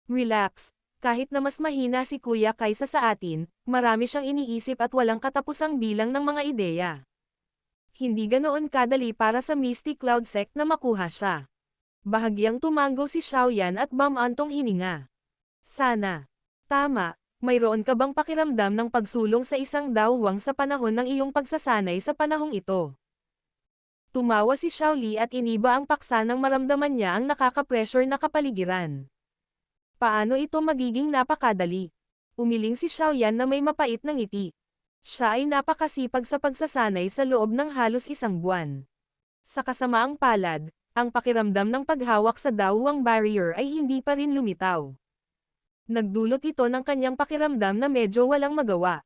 Relax, kahit na mas mahina si kuya kaysa sa atin, marami siyang iniisip at walang katapusang bilang ng mga ideya. Hindi ganoon kadali para sa Misty Cloud Sect na makuha siya. Bahagyang tumanggo si Xiaoyan at bumantong hininga. Sana. Tama, mayroon ka bang pakiramdam ng pagsulong sa isang dawwang sa panahon ng iyong pagsasanay sa panahong ito? Tumawa si Xiaoli at iniba ang paksa nang maramdaman niya ang nakaka-pressure na kapaligiran. Paano ito magiging napakadali? Umiling si Xiaoyan na may mapait na ngiti. Siya ay napakasipag sa pagsasanay sa loob ng halos isang buwan. Sa kasamaang palad, ang pakiramdam ng paghawak sa dawwang barrier ay hindi pa rin lumitaw. Nagdulot ito ng kanyang pakiramdam na medyo walang magawa.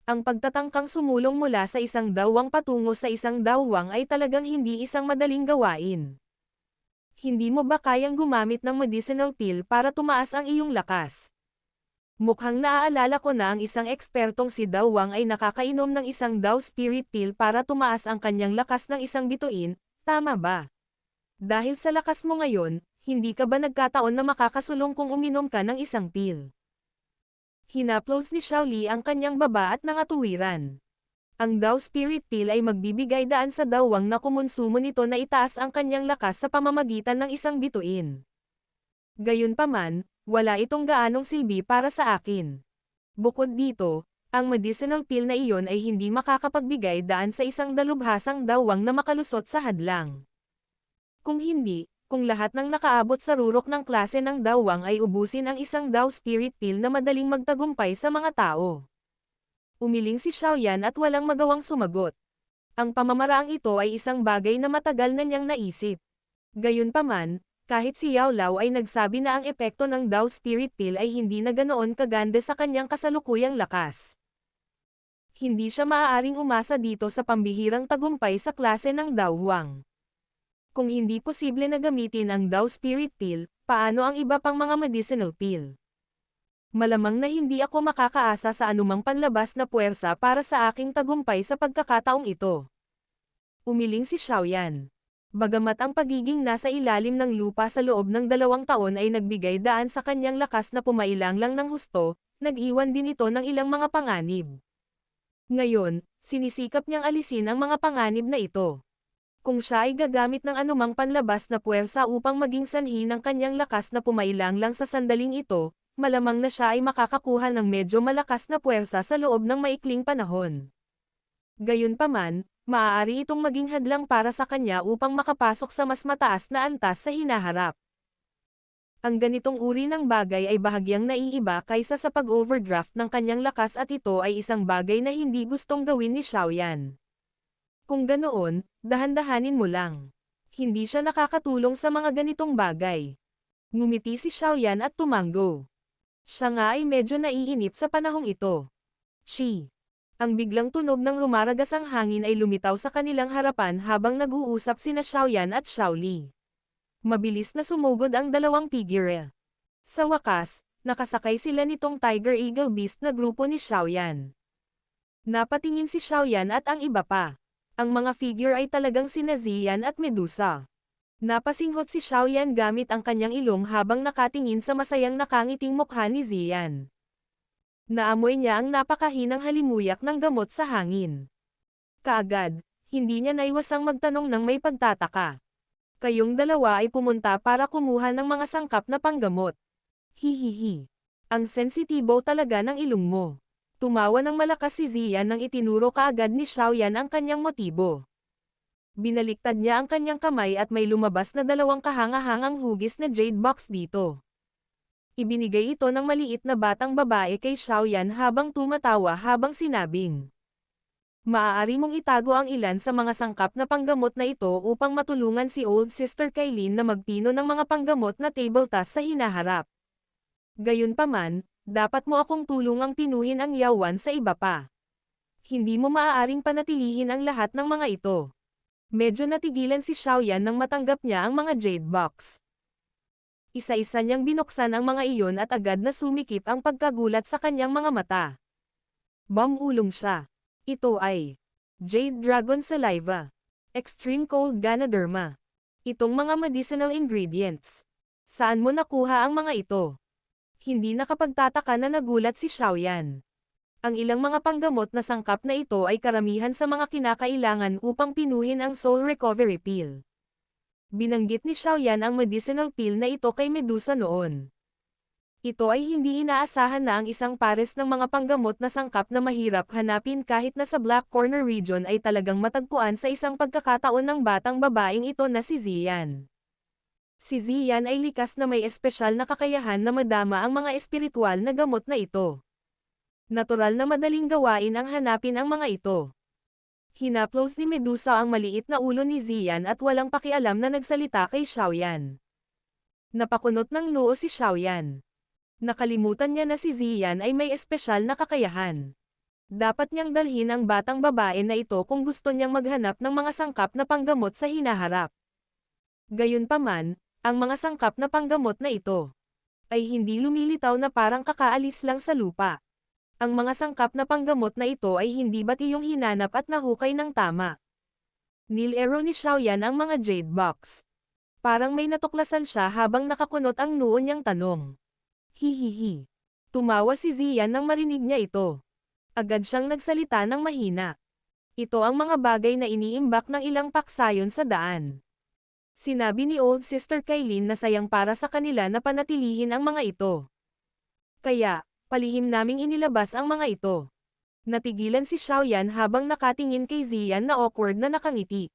Ang pagtatangkang sumulong mula sa isang dawwang patungo sa isang dawwang ay talagang hindi isang madaling gawain. Hindi mo ba kayang gumamit ng medicinal pill para tumaas ang iyong lakas? Mukhang naaalala ko na ang isang ekspertong si Dawang ay nakakainom ng isang Daw Spirit Pill para tumaas ang kanyang lakas ng isang bituin, tama ba? Dahil sa lakas mo ngayon, hindi ka ba nagkataon na makakasulong kung uminom ka ng isang pill? Hinaplos ni Xiaoli ang kanyang baba at nangatuwiran. Ang Daw Spirit Pill ay magbibigay daan sa dawang na kumonsumo nito na itaas ang kanyang lakas sa pamamagitan ng isang bituin. Gayunpaman, wala itong gaanong silbi para sa akin. Bukod dito, ang medicinal pill na iyon ay hindi makakapagbigay daan sa isang dalubhasang dawang na makalusot sa hadlang. Kung hindi, kung lahat ng nakaabot sa rurok ng klase ng dawang ay ubusin ang isang Daw Spirit Pill na madaling magtagumpay sa mga tao. Umiling si Xiaoyan at walang magawang sumagot. Ang pamamaraang ito ay isang bagay na matagal na niyang naisip. Gayunpaman, kahit si Yao Lao ay nagsabi na ang epekto ng Daw Spirit Pill ay hindi na ganoon kaganda sa kanyang kasalukuyang lakas. Hindi siya maaaring umasa dito sa pambihirang tagumpay sa klase ng Daw Huang. Kung hindi posible na gamitin ang Daw Spirit Pill, paano ang iba pang mga medicinal pill? Malamang na hindi ako makakaasa sa anumang panlabas na puwersa para sa aking tagumpay sa pagkakataong ito. Umiling si Xiaoyan. Bagamat ang pagiging nasa ilalim ng lupa sa loob ng 2 taon ay nagbigay daan sa kanyang lakas na pumailang lang ng husto, nag-iwan din ito ng ilang mga panganib. Ngayon, sinisikap niyang alisin ang mga panganib na ito. Kung siya ay gagamit ng anumang panlabas na puwersa upang maging sanhi ng kanyang lakas na pumailang lang sa sandaling ito, malamang na siya ay makakakuha ng medyo malakas na puwersa sa loob ng maikling panahon. Gayunpaman, maaari itong maging hadlang para sa kanya upang makapasok sa mas mataas na antas sa hinaharap. Ang ganitong uri ng bagay ay bahagyang naiiba kaysa sa pag-overdraft ng kanyang lakas at ito ay isang bagay na hindi gustong gawin ni Xiaoyan. Kung ganoon, dahan-dahanin mo lang. Hindi siya nakakatulong sa mga ganitong bagay. Ngumiti si Xiaoyan at tumanggo. Siya nga ay medyo naiinip sa panahong ito. Shi. Ang biglang tunog ng rumaragas ang hangin ay lumitaw sa kanilang harapan habang nag-uusap sina Xiaoyan at Xiaoli. Mabilis na sumugod ang dalawang figure. Sa wakas, nakasakay sila nitong Tiger Eagle Beast na grupo ni Xiaoyan. Napatingin si Xiaoyan at ang iba pa. Ang mga figure ay talagang sina Ziyan at Medusa. Napasinghot si Xiaoyan gamit ang kanyang ilong habang nakatingin sa masayang nakangiting mukha ni Ziyan. Naamoy niya ang napakahinang halimuyak ng gamot sa hangin. Kaagad, hindi niya naiwasang magtanong ng may pagtataka. Kayong dalawa ay pumunta para kumuha ng mga sangkap na panggamot. Hihihi. Ang sensitibo talaga ng ilong mo. Tumawa ng malakas si Ziyan nang itinuro kaagad ni Xiaoyan ang kanyang motibo. Binaliktad niya ang kanyang kamay at may lumabas na 2 kahanga-hangang hugis na jade box dito. Ibinigay ito ng maliit na batang babae kay Xiaoyan habang tumatawa habang sinabing, maaari mong itago ang ilan sa mga sangkap na panggamot na ito upang matulungan si Old Sister Kailin na magpino ng mga panggamot na table task sa hinaharap. Gayunpaman, dapat mo akong tulungang pinuhin ang yawan sa iba pa. Hindi mo maaaring panatilihin ang lahat ng mga ito. Medyo natigilan si Xiaoyan nang matanggap niya ang mga jade box. Isa-isa niyang binuksan ang mga iyon at agad na sumikip ang pagkagulat sa kanyang mga mata. Bumulong siya. Ito ay Jade Dragon Saliva. Extreme Cold Ganoderma. Itong mga medicinal ingredients. Saan mo nakuha ang mga ito? Hindi nakapagtataka na nagulat si Xiaoyan. Ang ilang mga panggamot na sangkap na ito ay karamihan sa mga kinakailangan upang pinuhin ang Soul Recovery Pill. Binanggit ni Xiaoyan ang medicinal pill na ito kay Medusa noon. Ito ay hindi inaasahan na ang isang pares ng mga panggamot na sangkap na mahirap hanapin kahit na sa Black Corner region ay talagang matagpuan sa isang pagkakataon ng batang babaeng ito na si Ziyan. Si Ziyan ay likas na may espesyal na kakayahan na madama ang mga espiritual na gamot na ito. Natural na madaling gawain ang hanapin ang mga ito. Hinaplos ni Medusa ang maliit na ulo ni Ziyan at walang pakialam na nagsalita kay Xiaoyan. Napakunot ng noo si Xiaoyan. Nakalimutan niya na si Ziyan ay may espesyal na kakayahan. Dapat niyang dalhin ang batang babae na ito kung gusto niyang maghanap ng mga sangkap na panggamot sa hinaharap. Gayunpaman, ang mga sangkap na panggamot na ito ay hindi lumilitaw na parang kakaalis lang sa lupa. Ang mga sangkap na panggamot na ito ay hindi ba't iyong hinanap at nahukay ng tama? Nilero ni Xiaoyan ang mga jade box. Parang may natuklasan siya habang nakakunot ang noo niyang tanong. Hihihi. Tumawa si Ziyan nang marinig niya ito. Agad siyang nagsalita ng mahina. Ito ang mga bagay na iniimbak ng ilang paksayon sa daan. Sinabi ni Old Sister Kailin na sayang para sa kanila na panatilihin ang mga ito. Kaya, palihim naming inilabas ang mga ito. Natigilan si Xiaoyan habang nakatingin kay Ziyan na awkward na nakangiti.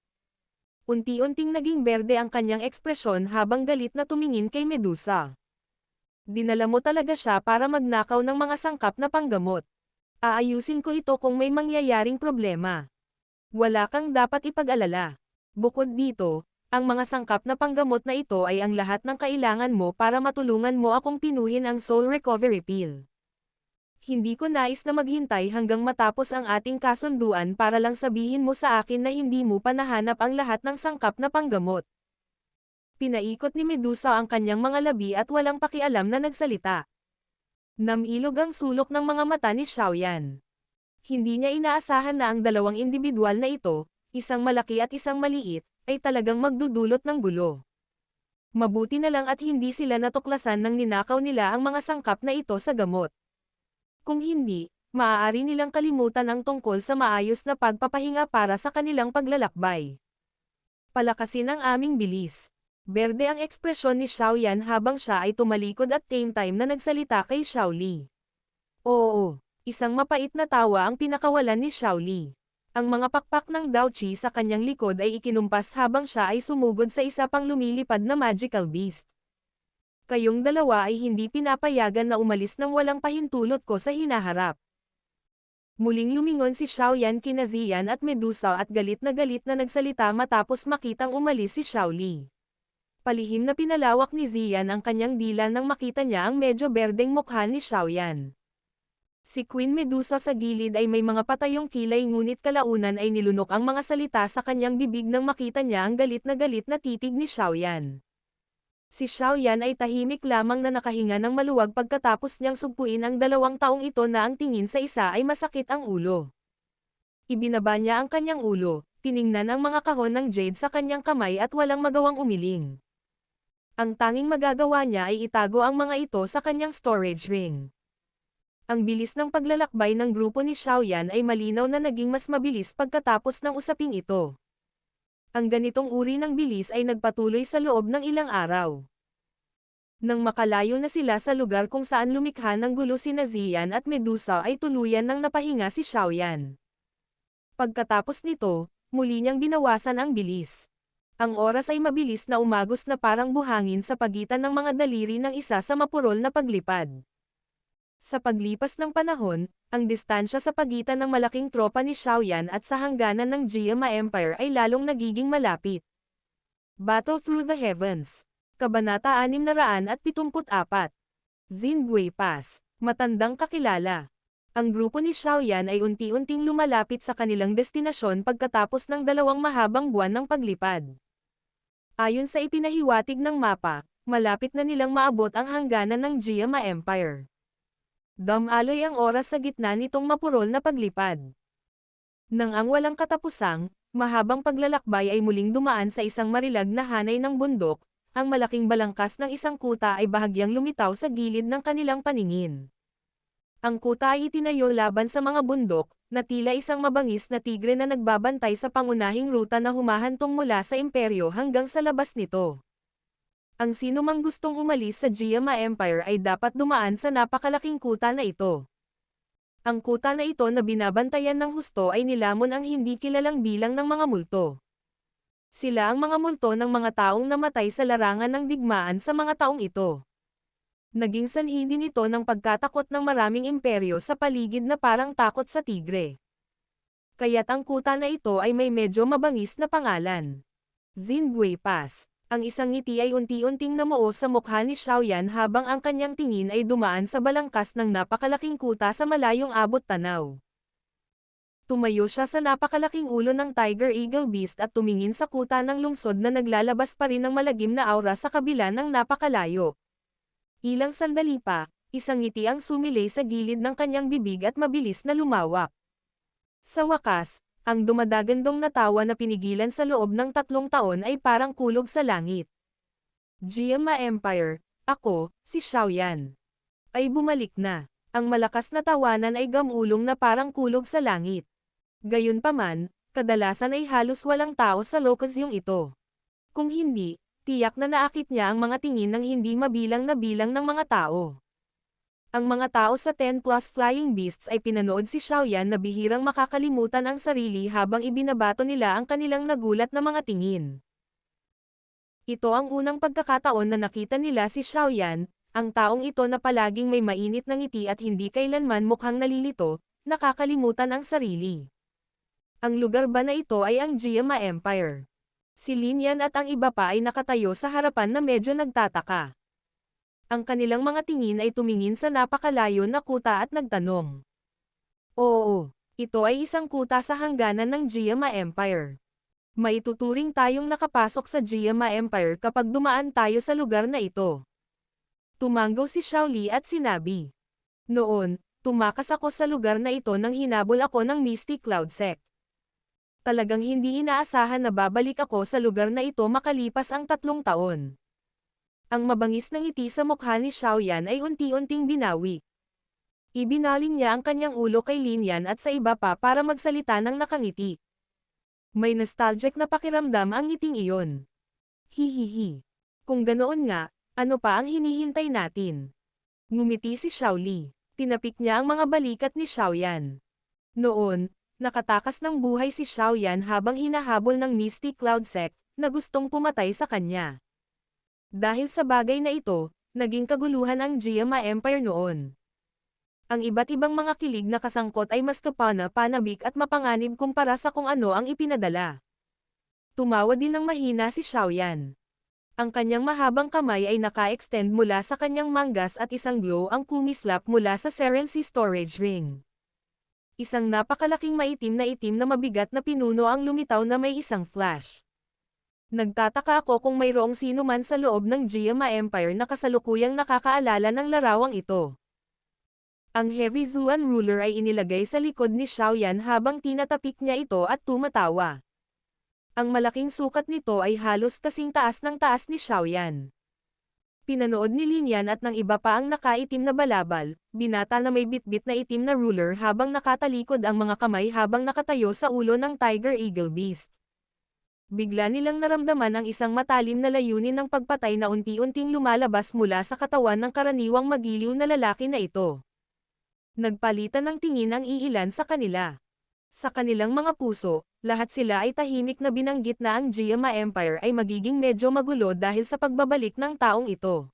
Unti-unting naging berde ang kanyang ekspresyon habang galit na tumingin kay Medusa. Dinala mo talaga siya para magnakaw ng mga sangkap na panggamot. Aayusin ko ito kung may mangyayaring problema. Wala kang dapat ipag-alala. Bukod dito, ang mga sangkap na panggamot na ito ay ang lahat ng kailangan mo para matulungan mo akong pinuhin ang Soul Recovery Pill. Hindi ko nais na maghintay hanggang matapos ang ating kasunduan para lang sabihin mo sa akin na hindi mo pa nahanap ang lahat ng sangkap na panggamot. Pinaikot ni Medusa ang kanyang mga labi at walang pakialam na nagsalita. Namilog ang sulok ng mga mata ni Xiaoyan. Hindi niya inaasahan na ang dalawang individual na ito, isang malaki at isang maliit, ay talagang magdudulot ng gulo. Mabuti na lang at hindi sila natuklasan nang ninakaw nila ang mga sangkap na ito sa gamot. Kung hindi, maaari nilang kalimutan ang tungkol sa maayos na pagpapahinga para sa kanilang paglalakbay. Palakasin ang aming bilis. Berde ang ekspresyon ni Xiaoyan habang siya ay tumalikod at same time na nagsalita kay Xiaoli. Oo, isang mapait na tawa ang pinakawalan ni Xiaoli. Ang mga pakpak ng Daochi sa kanyang likod ay ikinumpas habang siya ay sumugod sa isa pang lumilipad na magical beast. Kayong dalawa ay hindi pinapayagan na umalis nang walang pahintulot ko sa hinaharap. Muling lumingon si Xiaoyan kina Ziyan at Medusa at galit na nagsalita matapos makitang umalis si Xiaoli. Palihim na pinalawak ni Ziyan ang kanyang dila nang makita niya ang medyo berdeng mukha ni Xiaoyan. Si Queen Medusa sa gilid ay may mga patayong kilay ngunit kalaunan ay nilunok ang mga salita sa kanyang bibig nang makita niya ang galit na titig ni Xiaoyan. Si Xiaoyan ay tahimik lamang na nakahinga ng maluwag pagkatapos niyang sugpuin ang 2 taong ito na ang tingin sa isa ay masakit ang ulo. Ibinaba niya ang kanyang ulo, tiningnan ang mga kahon ng jade sa kanyang kamay at walang magawang umiling. Ang tanging magagawa niya ay itago ang mga ito sa kanyang storage ring. Ang bilis ng paglalakbay ng grupo ni Xiaoyan ay malinaw na naging mas mabilis pagkatapos ng usaping ito. Ang ganitong uri ng bilis ay nagpatuloy sa loob ng ilang araw. Nang makalayo na sila sa lugar kung saan lumikha ng gulo sina Ziyan at Medusa ay tuluyan nang napahinga si Xiaoyan. Pagkatapos nito, muli niyang binawasan ang bilis. Ang oras ay mabilis na umagos na parang buhangin sa pagitan ng mga daliri ng isa sa mapurol na paglipad. Sa paglipas ng panahon, ang distansya sa pagitan ng malaking tropa ni Xiaoyan at sa hangganan ng Jiama Empire ay lalong nagiging malapit. Battle Through the Heavens. Kabanata 674. Xingui Pass. Matandang kakilala. Ang grupo ni Xiaoyan ay unti-unting lumalapit sa kanilang destinasyon pagkatapos ng 2 mahabang buwan ng paglipad. Ayon sa ipinahiwatig ng mapa, malapit na nilang maabot ang hangganan ng Jiama Empire. Damaloy ang oras sa gitna nitong mapurol na paglipad. Nang ang walang katapusang, mahabang paglalakbay ay muling dumaan sa isang marilag na hanay ng bundok, ang malaking balangkas ng isang kuta ay bahagyang lumitaw sa gilid ng kanilang paningin. Ang kuta ay itinayo laban sa mga bundok, na tila isang mabangis na tigre na nagbabantay sa pangunahing ruta na humahantong mula sa imperyo hanggang sa labas nito. Ang sino mang gustong umalis sa Jiama Empire ay dapat dumaan sa napakalaking kuta na ito. Ang kuta na ito na binabantayan ng husto ay nilamon ang hindi kilalang bilang ng mga multo. Sila ang mga multo ng mga taong namatay sa larangan ng digmaan sa mga taong ito. Naging sanhi din ito ng pagkatakot ng maraming imperyo sa paligid na parang takot sa tigre. Kaya't ang kuta na ito ay may medyo mabangis na pangalan. Xingui Pass. Ang isang ngiti ay unti-unting namuo sa mukha ni Xiaoyan habang ang kanyang tingin ay dumaan sa balangkas ng napakalaking kuta sa malayong abot tanaw. Tumayo siya sa napakalaking ulo ng Tiger Eagle Beast at tumingin sa kuta ng lungsod na naglalabas pa rin ng malagim na aura sa kabila ng napakalayo. Ilang sandali pa, isang ngiti ang sumilay sa gilid ng kanyang bibig at mabilis na lumawak. Sa wakas, ang dumadagandong na tawa na pinigilan sa loob ng 3 taon ay parang kulog sa langit. Jiama Empire, ako, si Xiaoyan. Ay bumalik na. Ang malakas na tawanan ay gamulong na parang kulog sa langit. Gayunpaman, kadalasan ay halos walang tao sa lokasyong ito. Kung hindi, tiyak na naakit niya ang mga tingin ng hindi mabilang na bilang ng mga tao. Ang mga tao sa 10+ Flying Beasts ay pinanood si Xiaoyan na bihirang makakalimutan ang sarili habang ibinabato nila ang kanilang nagulat na mga tingin. Ito ang unang pagkakataon na nakita nila si Xiaoyan, ang taong ito na palaging may mainit na ngiti at hindi kailanman mukhang nalilito, nakakalimutan ang sarili. Ang lugar ba na ito ay ang Jiama Empire? Si Lin Yan at ang iba pa ay nakatayo sa harapan na medyo nagtataka. Ang kanilang mga tingin ay tumingin sa napakalayo na kuta at nagtanong. Oo, ito ay isang kuta sa hangganan ng Jiama Empire. Maituturing tayong nakapasok sa Jiama Empire kapag dumaan tayo sa lugar na ito. Tumanggaw si Xiaoli at sinabi. Noon, tumakas ako sa lugar na ito nang hinabol ako ng Misty Cloud Sect. Talagang hindi inaasahan na babalik ako sa lugar na ito makalipas ang 3 taon. Ang mabangis na ngiti sa mukha ni Xiaoyan ay unti-unting binawi. Ibinaling niya ang kanyang ulo kay Lin Yan at sa iba pa para magsalita ng nakangiti. May nostalgic na pakiramdam ang ngiting iyon. Hihihi. Kung ganoon nga, ano pa ang hinihintay natin? Ngumiti si Xiaoli. Tinapik niya ang mga balikat ni Xiaoyan. Noon, nakatakas ng buhay si Xiaoyan habang hinahabol ng Misty Cloud Sect, na gustong pumatay sa kanya. Dahil sa bagay na ito, naging kaguluhan ang Jiama Empire noon. Ang iba't ibang mga kilig na kasangkot ay mas kapana-panabik at mapanganib kumpara sa kung ano ang ipinadala. Tumawa din ng mahina si Xiaoyan. Ang kanyang mahabang kamay ay naka-extend mula sa kanyang manggas at isang glow ang kumislap mula sa Serency Storage Ring. Isang napakalaking maitim na mabigat na pinuno ang lumitaw na may isang flash. Nagtataka ako kung mayroong sino man sa loob ng Jiama Empire na kasalukuyang nakakaalala ng larawang ito. Ang Heavy Zuan ruler ay inilagay sa likod ni Xiaoyan habang tinatapik niya ito at tumatawa. Ang malaking sukat nito ay halos kasing taas ng taas ni Xiaoyan. Pinanood ni Lin Yan at ng iba pa ang nakaitim na balabal, binata na may bitbit na itim na ruler habang nakatalikod ang mga kamay habang nakatayo sa ulo ng Tiger Eagle Beast. Bigla nilang naramdaman ang isang matalim na layunin ng pagpatay na unti-unting lumalabas mula sa katawan ng karaniwang magiliw na lalaki na ito. Nagpalitan ng tingin ang iilan sa kanila. Sa kanilang mga puso, lahat sila ay tahimik na binanggit na ang Jiama Empire ay magiging medyo magulo dahil sa pagbabalik ng taong ito.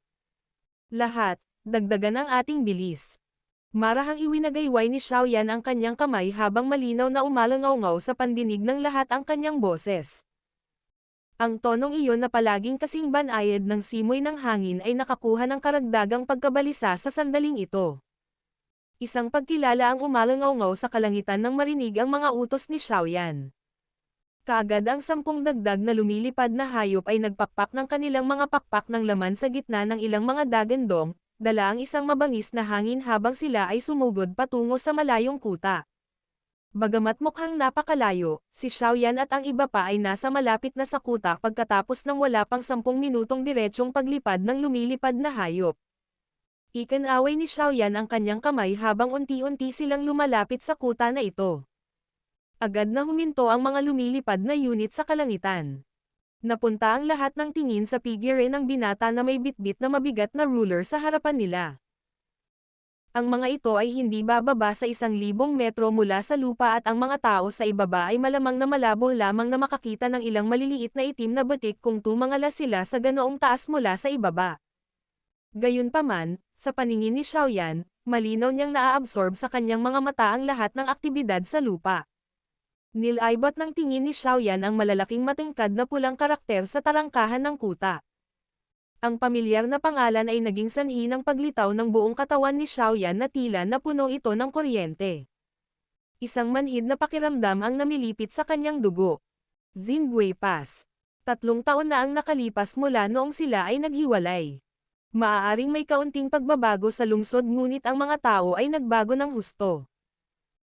Lahat, dagdagan ang ating bilis. Marahang iwinagayway ni Xiaoyan ang kanyang kamay habang malinaw na umalangaw-ngaw sa pandinig ng lahat ang kanyang boses. Ang tonong iyon na palaging kasing banayad ng simoy ng hangin ay nakakuha ng karagdagang pagkabalisa sa sandaling ito. Isang pagkilala ang umalangaw-ngaw sa kalangitan nang marinig ang mga utos ni Xiaoyan. Kaagad ang 10 dagdag na lumilipad na hayop ay nagpakpak ng kanilang mga pakpak ng laman sa gitna ng ilang mga dagandong, dala ang isang mabangis na hangin habang sila ay sumugod patungo sa malayong kuta. Bagamat mukhang napakalayo, si Xiaoyan at ang iba pa ay nasa malapit na sa kuta pagkatapos ng wala pang 10 minutong diretsyong paglipad ng lumilipad na hayop. Ikinaway ni Xiaoyan ang kanyang kamay habang unti-unti silang lumalapit sa kuta na ito. Agad na huminto ang mga lumilipad na unit sa kalangitan. Napunta ang lahat ng tingin sa figure ng binata na may bitbit na mabigat na ruler sa harapan nila. Ang mga ito ay hindi bababa sa 1,000 metro mula sa lupa at ang mga tao sa ibaba ay malamang na malabo lamang na makakita ng ilang maliliit na itim na batik kung tumangala sila sa ganoong taas mula sa ibaba. Gayunpaman, sa paningin ni Xiaoyan, malinaw niyang naaabsorb sa kanyang mga mata ang lahat ng aktibidad sa lupa. Nilaybot ng tingin ni Xiaoyan ang malalaking matingkad na pulang karakter sa tarangkahan ng kuta. Ang pamilyar na pangalan ay naging sanhi ng paglitaw ng buong katawan ni Xiaoyan na tila na puno ito ng kuryente. Isang manhid na pakiramdam ang namilipit sa kanyang dugo. Jingwei Pass. 3 taon na ang nakalipas mula noong sila ay naghiwalay. Maaaring may kaunting pagbabago sa lungsod ngunit ang mga tao ay nagbago ng husto.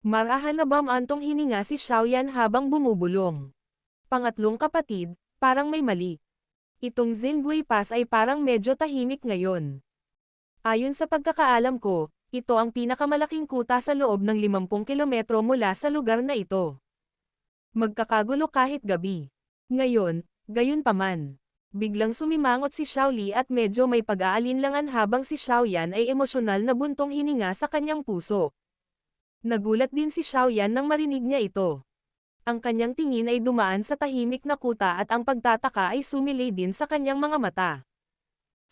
Marahan na bamantong hininga si Xiaoyan habang bumubulong. Pangatlong kapatid, parang may mali. Itong Jingwei Pass ay parang medyo tahimik ngayon. Ayon sa pagkakaalam ko, ito ang pinakamalaking kuta sa loob ng 50 kilometro mula sa lugar na ito. Magkakagulo kahit gabi. Ngayon, gayunpaman. Biglang sumimangot si Xiaoli at medyo may pag-aalinlangan habang si Xiaoyan ay emosyonal na buntong hininga sa kanyang puso. Nagulat din si Xiaoyan nang marinig niya ito. Ang kanyang tingin ay dumaan sa tahimik na kuta at ang pagtataka ay sumilay din sa kanyang mga mata.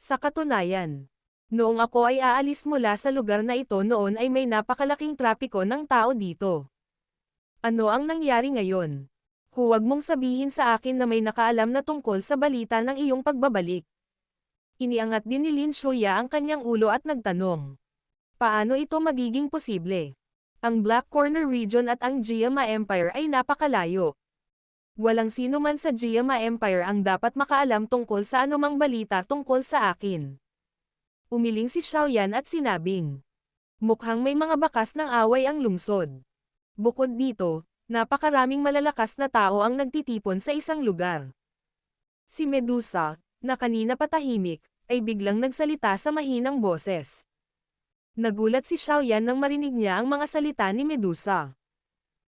Sa katunayan, noong ako ay aalis mula sa lugar na ito noon ay may napakalaking trapiko ng tao dito. Ano ang nangyari ngayon? Huwag mong sabihin sa akin na may nakaalam na tungkol sa balita ng iyong pagbabalik. Iniangat din ni Lin Shuya ang kanyang ulo at nagtanong. Paano ito magiging posible? Ang Black Corner Region at ang Jiama Empire ay napakalayo. Walang sino man sa Jiama Empire ang dapat makaalam tungkol sa anumang balita tungkol sa akin. Umiling si Xiaoyan at sinabing, mukhang may mga bakas ng away ang lungsod. Bukod dito, napakaraming malalakas na tao ang nagtitipon sa isang lugar. Si Medusa, na kanina patahimik, ay biglang nagsalita sa mahinang boses. Nagulat si Xiaoyan nang marinig niya ang mga salita ni Medusa.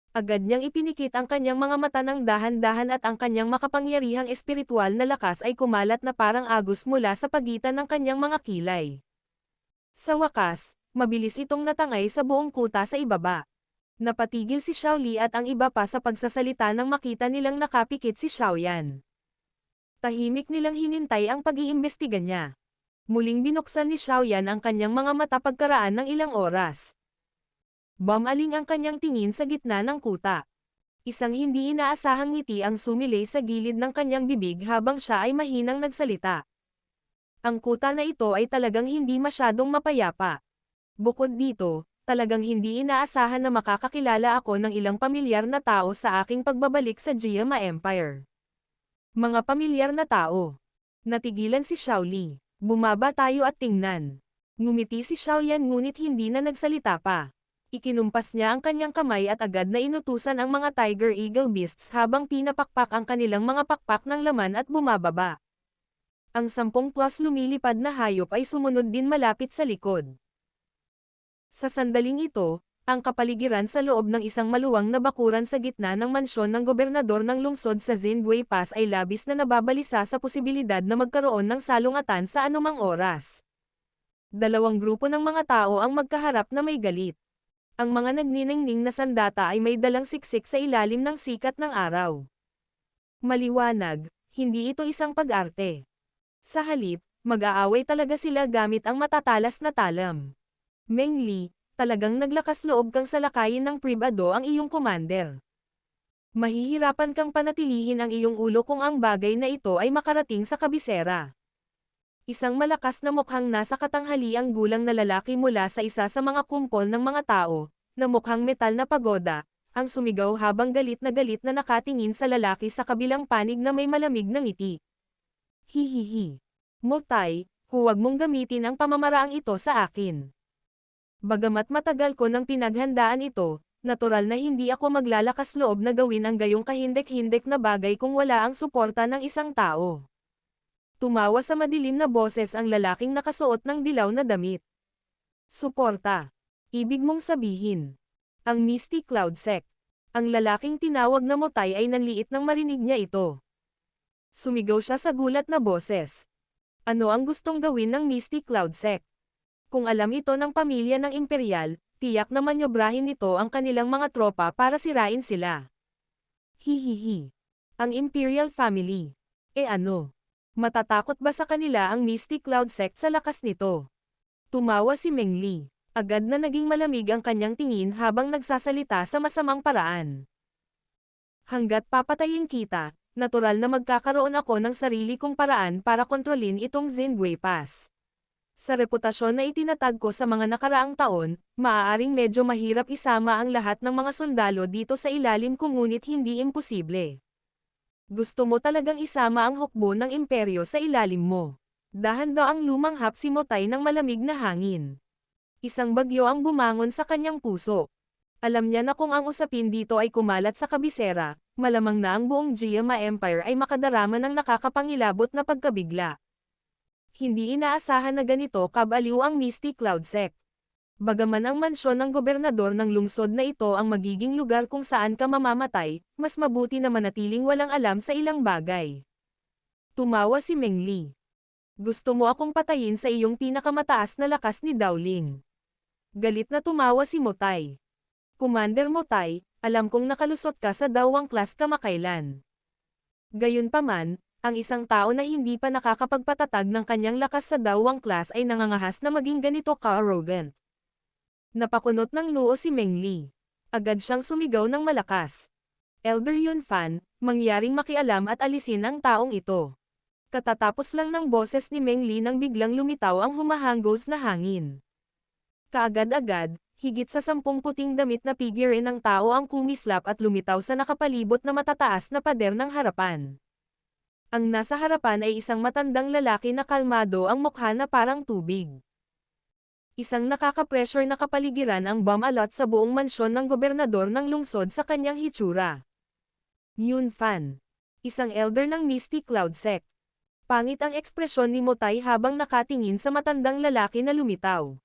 Agad niyang ipinikit ang kanyang mga mata ng dahan-dahan at ang kanyang makapangyarihang espiritual na lakas ay kumalat na parang agos mula sa pagitan ng kanyang mga kilay. Sa wakas, mabilis itong natangay sa buong kuta sa ibaba. Napatigil si Xiaoli at ang iba pa sa pagsasalita nang makita nilang nakapikit si Xiaoyan. Tahimik nilang hinintay ang pag-iimbestiga niya. Muling binuksan ni Xiaoyan ang kanyang mga mata pagkaraan ng ilang oras. Bumaling ang kanyang tingin sa gitna ng kuta. Isang hindi inaasahang ngiti ang sumilay sa gilid ng kanyang bibig habang siya ay mahinang nagsalita. Ang kuta na ito ay talagang hindi masyadong mapayapa. Bukod dito, talagang hindi inaasahan na makakakilala ako ng ilang pamilyar na tao sa aking pagbabalik sa Jiama Empire. Mga pamilyar na tao. Natigilan si Xiaoli. Bumaba tayo at tingnan. Ngumiti si Xiaoyan ngunit hindi na nagsalita pa. Ikinumpas niya ang kanyang kamay at agad na inutusan ang mga Tiger Eagle Beasts habang pinapakpak ang kanilang mga pakpak ng laman at bumababa. Ang 10+ lumilipad na hayop ay sumunod din malapit sa likod. Sa sandaling ito, ang kapaligiran sa loob ng isang maluwang na bakuran sa gitna ng mansyon ng gobernador ng lungsod sa Jingwei Pass ay labis na nababalisa sa posibilidad na magkaroon ng salungatan sa anumang oras. Dalawang grupo ng mga tao ang magkaharap na may galit. Ang mga nagniningning na sandata ay may dalang siksik sa ilalim ng sikat ng araw. Maliwanag, hindi ito isang pag-arte. Sa halip, mag-aaway talaga sila gamit ang matatalas na talam. Meng Li, talagang naglakas loob kang salakayin ng pribado ang iyong commander. Mahihirapan kang panatilihin ang iyong ulo kung ang bagay na ito ay makarating sa kabisera. Isang malakas na mukhang nasa katanghaliang gulang na lalaki mula sa isa sa mga kumpol ng mga tao, na mukhang metal na pagoda, ang sumigaw habang galit na nakatingin sa lalaki sa kabilang panig na may malamig na ngiti. Hihihi. Multay, huwag mong gamitin ang pamamaraang ito sa akin. Bagamat matagal ko nang pinaghandaan ito, natural na hindi ako maglalakas loob na gawin ang gayong kahindek-hindek na bagay kung wala ang suporta ng isang tao. Tumawa sa madilim na boses ang lalaking nakasuot ng dilaw na damit. Suporta. Ibig mong sabihin. Ang Misty Cloud Sect. Ang lalaking tinawag na Multay ay nanliit nang marinig niya ito. Sumigaw siya sa gulat na boses. Ano ang gustong gawin ng Misty Cloud Sect? Kung alam ito ng pamilya ng Imperial, tiyak na manyobrahin nito ang kanilang mga tropa para sirain sila. Hihihi. Ang Imperial Family. Ano? Matatakot ba sa kanila ang Misty Cloud Sect sa lakas nito? Tumawa si Meng Li. Agad na naging malamig ang kanyang tingin habang nagsasalita sa masamang paraan. Hanggat papatayin kita, natural na magkakaroon ako ng sarili kong paraan para kontrolin itong Zingwei Pass. Sa reputasyon na itinatag ko sa mga nakaraang taon, maaaring medyo mahirap isama ang lahat ng mga sundalo dito sa ilalim ko ngunit hindi imposible. Gusto mo talagang isama ang hukbo ng imperyo sa ilalim mo. Dahan-daang lumanghap si Multay ng malamig na hangin. Isang bagyo ang bumangon sa kanyang puso. Alam niya na kung ang usapin dito ay kumalat sa kabisera, malamang na ang buong Jiama Empire ay makadarama ng nakakapangilabot na pagkabigla. Hindi inaasahan na ganito kabaliw ang Misty Cloud Sect. Bagaman ang mansyon ng gobernador ng lungsod na ito ang magiging lugar kung saan ka mamamatay, mas mabuti na manatiling walang alam sa ilang bagay. Tumawa si Meng Li. Gusto mo akong patayin sa iyong pinakamataas na lakas ni Dowling. Galit na tumawa si Multay. Commander Multay, alam kong nakalusot ka sa dawang class kamakailan. Gayunpaman, ang isang tao na hindi pa nakakapagpatatag ng kanyang lakas sa dawang class ay nangangahas na maging ganito ka-arrogant. Napakunot ng noo si Meng Li. Agad siyang sumigaw ng malakas. Elder Yun Fan, mangyaring makialam at alisin ang taong ito. Katatapos lang ng boses ni Meng Li nang biglang lumitaw ang humahanggos na hangin. Kaagad-agad, higit sa 10 puting damit na figure ng tao ang kumislap at lumitaw sa nakapalibot na matataas na pader ng harapan. Ang nasa harapan ay isang matandang lalaki na kalmado ang mukha na parang tubig. Isang nakaka-pressure na kapaligiran ang bomb alot sa buong mansyon ng gobernador ng lungsod sa kanyang hitsura. Yun Fan. Isang elder ng Misty Cloud Sect. Pangit ang ekspresyon ni Multay habang nakatingin sa matandang lalaki na lumitaw.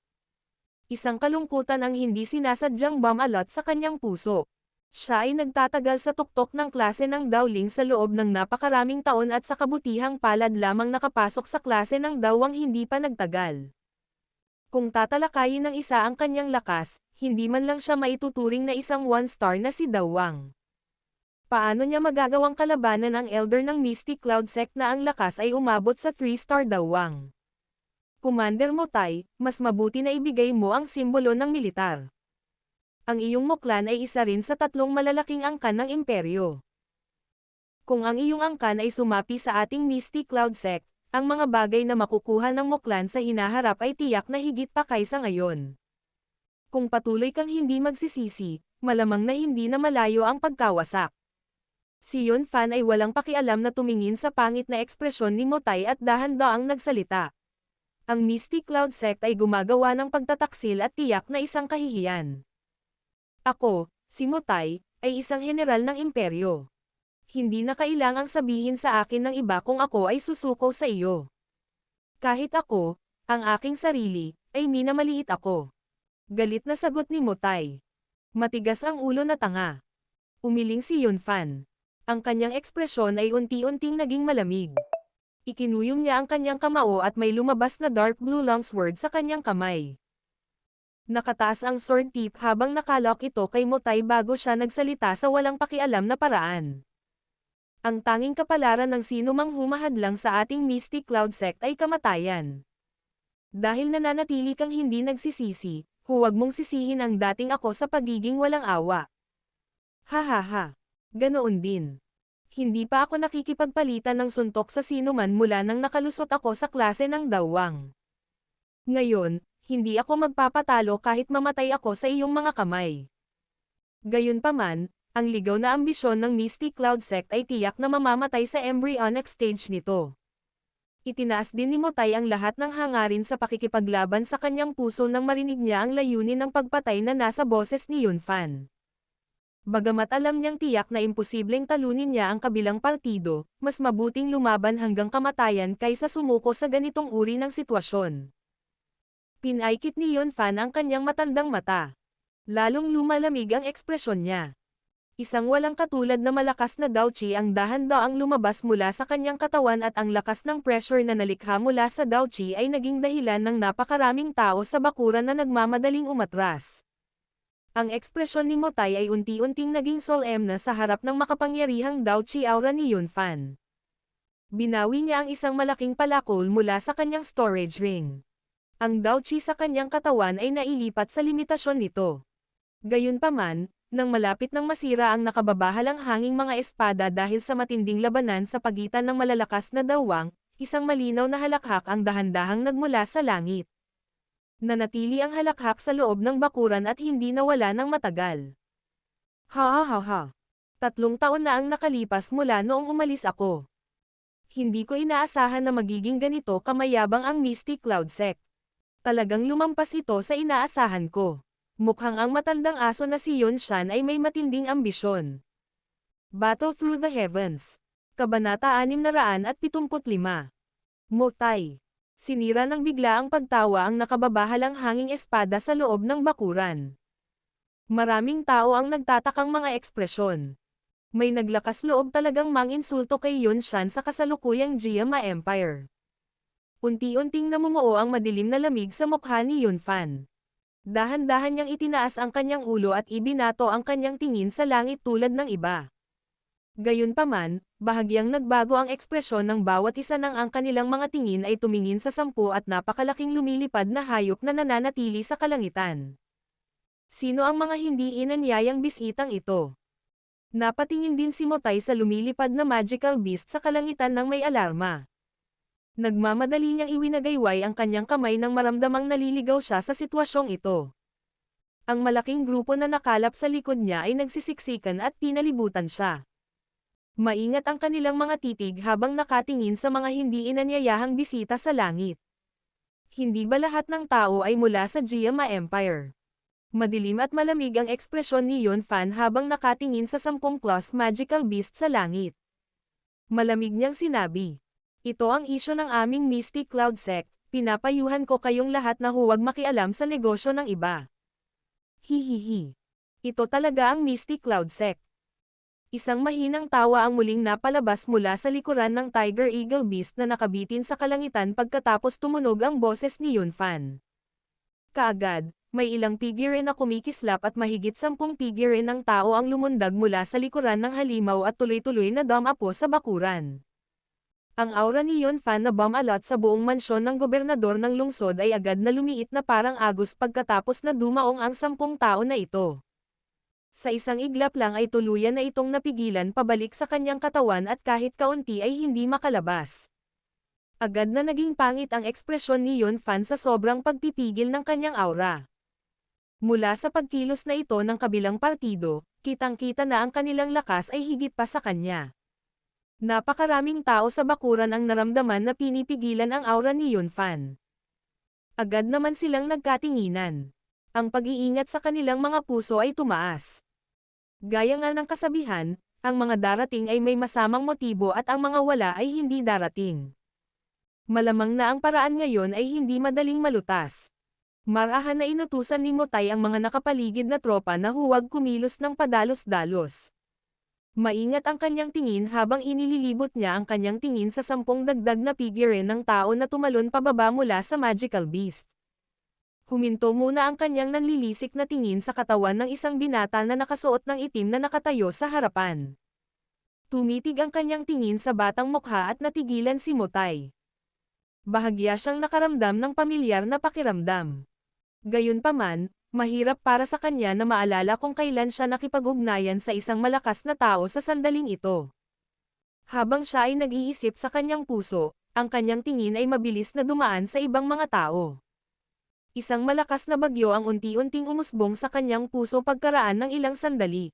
Isang kalungkutan ang hindi sinasadyang bomb alot sa kanyang puso. Siya ay nagtatagal sa tuktok ng klase ng Dowling sa loob ng napakaraming taon at sa kabutihang palad lamang nakapasok sa klase ng Dawang hindi pa nagtagal. Kung tatalakayin ng isa ang kanyang lakas, hindi man lang siya maituturing na isang one-star na si Dawang. Paano niya magagawang kalabanan ang elder ng Misty Cloud Sect na ang lakas ay umabot sa 3-star Dawang? Commander Multay, mas mabuti na ibigay mo ang simbolo ng militar. Ang iyong muklan ay isa rin sa 3 malalaking angkan ng imperyo. Kung ang iyong angkan ay sumapi sa ating Misty Cloud Sect, ang mga bagay na makukuha ng muklan sa hinaharap ay tiyak na higit pa kaysa ngayon. Kung patuloy kang hindi magsisisi, malamang na hindi na malayo ang pagkawasak. Si Yun Fan ay walang pakialam na tumingin sa pangit na ekspresyon ni Multay at dahan-daang nagsalita. Ang Misty Cloud Sect ay gumagawa ng pagtataksil at tiyak na isang kahihiyan. Ako, si Multay, ay isang general ng imperyo. Hindi na kailangang sabihin sa akin ng iba kung ako ay susuko sa iyo. Kahit ako, ang aking sarili, ay minamaliit ako. Galit na sagot ni Multay. Matigas ang ulo na tanga. Umiling si Yun Fan. Ang kanyang ekspresyon ay unti-unting naging malamig. Ikinuyong niya ang kanyang kamao at may lumabas na dark blue longsword sa kanyang kamay. Nakataas ang sword tip habang nakalok ito kay Mutay bago siya nagsalita sa walang pakialam na paraan. Ang tanging kapalaran ng sinumang humahadlang sa ating Mystic Cloud Sect ay kamatayan. Dahil nananatili kang hindi nagsisisi, huwag mong sisihin ang dating ako sa pagiging walang awa. Hahaha. Ganoon din. Hindi pa ako nakikipagpalitan ng suntok sa sinuman mula nang nakalusot ako sa klase ng dawang. Ngayon, hindi ako magpapatalo kahit mamatay ako sa iyong mga kamay. Gayunpaman, ang ligaw na ambisyon ng Mystic Cloud Sect ay tiyak na mamamatay sa embryonic stage nito. Itinaas din ni Mutay ang lahat ng hangarin sa pakikipaglaban sa kanyang puso nang marinig niya ang layunin ng pagpatay na nasa boses ni Yunfan. Bagamat alam niyang tiyak na imposibleng talunin niya ang kabilang partido, mas mabuting lumaban hanggang kamatayan kaysa sumuko sa ganitong uri ng sitwasyon. Pinaikit ni Yunfan ang kanyang matandang mata. Lalong lumalamig ang ekspresyon niya. Isang walang katulad na malakas na Daochi ang dahan-daang lumabas mula sa kanyang katawan at ang lakas ng pressure na nalikha mula sa Daochi ay naging dahilan ng napakaraming tao sa bakuran na nagmamadaling umatras. Ang ekspresyon ni Mutay ay unti-unting naging solemn sa harap ng makapangyarihang Daochi aura ni Yunfan. Binawi niya ang isang malaking palakol mula sa kanyang storage ring. Ang Daochi sa kanyang katawan ay nailipat sa limitasyon nito. Gayunpaman, nang malapit nang masira ang nakababahalang hanging mga espada dahil sa matinding labanan sa pagitan ng malalakas na dawang, isang malinaw na halakhak ang dahan-dahang nagmula sa langit. Nanatili ang halakhak sa loob ng bakuran at hindi nawala ng matagal. Ha. 3 taon na ang nakalipas mula noong umalis ako. Hindi ko inaasahan na magiging ganito kamayabang ang Mystic Cloud Sect. Talagang lumampas ito sa inaasahan ko. Mukhang ang matandang aso na si Yunshan ay may matinding ambisyon. Battle Through the Heavens. Kabanata 675. Mutay. Sinira ng bigla ang pagtawa ang nakababahalang hanging espada sa loob ng bakuran. Maraming tao ang nagtatakang mga ekspresyon. May naglakas loob talagang manginsulto kay Yunshan sa kasalukuyang Jiama Empire. Unti-unting namumuo ang madilim na lamig sa mukha ni Yunfan. Dahan-dahan niyang itinaas ang kanyang ulo at ibinato ang kanyang tingin sa langit tulad ng iba. Gayunpaman, bahagyang nagbago ang ekspresyon ng bawat isa ng ang kanilang mga tingin ay tumingin sa 10 at napakalaking lumilipad na hayop na nananatili sa kalangitan. Sino ang mga hindi inanyayang bisitang ito? Napatingin din si Mutay sa lumilipad na magical beast sa kalangitan ng may alarma. Nagmamadali niyang iwinagayway ang kanyang kamay nang maramdamang naliligaw siya sa sitwasyong ito. Ang malaking grupo na nakalap sa likod niya ay nagsisiksikan at pinalibutan siya. Maingat ang kanilang mga titig habang nakatingin sa mga hindi inanyayahang bisita sa langit. Hindi ba lahat ng tao ay mula sa Jiama Empire? Madilim at malamig ang ekspresyon ni Yunfan habang nakatingin sa 10 plus magical beast sa langit. Malamig niyang sinabi. Ito ang isyo ng aming Mystic Cloud Sect, pinapayuhan ko kayong lahat na huwag makialam sa negosyo ng iba. Hihihi. Ito talaga ang Mystic Cloud Sect. Isang mahinang tawa ang muling napalabas mula sa likuran ng Tiger Eagle Beast na nakabitin sa kalangitan pagkatapos tumunog ang boses ni Yunfan. Kaagad, may ilang figurine na kumikislap at mahigit 10 figurine ng tao ang lumundag mula sa likuran ng halimaw at tuloy-tuloy na dumapo sa bakuran. Ang aura ni Yunfan na bumalot sa buong mansyon ng gobernador ng lungsod ay agad na lumiit na parang agos pagkatapos na dumaong ang 10 tao na ito. Sa isang iglap lang ay tuluyan na itong napigilan pabalik sa kanyang katawan at kahit kaunti ay hindi makalabas. Agad na naging pangit ang ekspresyon ni Yunfan sa sobrang pagpipigil ng kanyang aura. Mula sa pagkilos na ito ng kabilang partido, kitang-kita na ang kanilang lakas ay higit pa sa kanya. Napakaraming tao sa bakuran ang naramdaman na pinipigilan ang aura ni Yunfan. Agad naman silang nagkatinginan. Ang pag-iingat sa kanilang mga puso ay tumaas. Gaya nga ng kasabihan, ang mga darating ay may masamang motibo at ang mga wala ay hindi darating. Malamang na ang paraan ngayon ay hindi madaling malutas. Marahan na inutusan ni Mutay ang mga nakapaligid na tropa na huwag kumilos ng padalos-dalos. Maingat ang kanyang tingin habang inililibot niya ang kanyang tingin sa 10 dagdag na figurine ng tao na tumalon pababa mula sa magical beast. Huminto muna ang kanyang nanlilisik na tingin sa katawan ng isang binata na nakasuot ng itim na nakatayo sa harapan. Tumitig ang kanyang tingin sa batang mukha at natigilan si Mutay. Bahagya siyang nakaramdam ng pamilyar na pakiramdam. Gayunpaman, mahirap para sa kanya na maalala kung kailan siya nakipag-ugnayan sa isang malakas na tao sa sandaling ito. Habang siya ay nag-iisip sa kanyang puso, ang kanyang tingin ay mabilis na dumaan sa ibang mga tao. Isang malakas na bagyo ang unti-unting umusbong sa kanyang puso pagkaraan ng ilang sandali.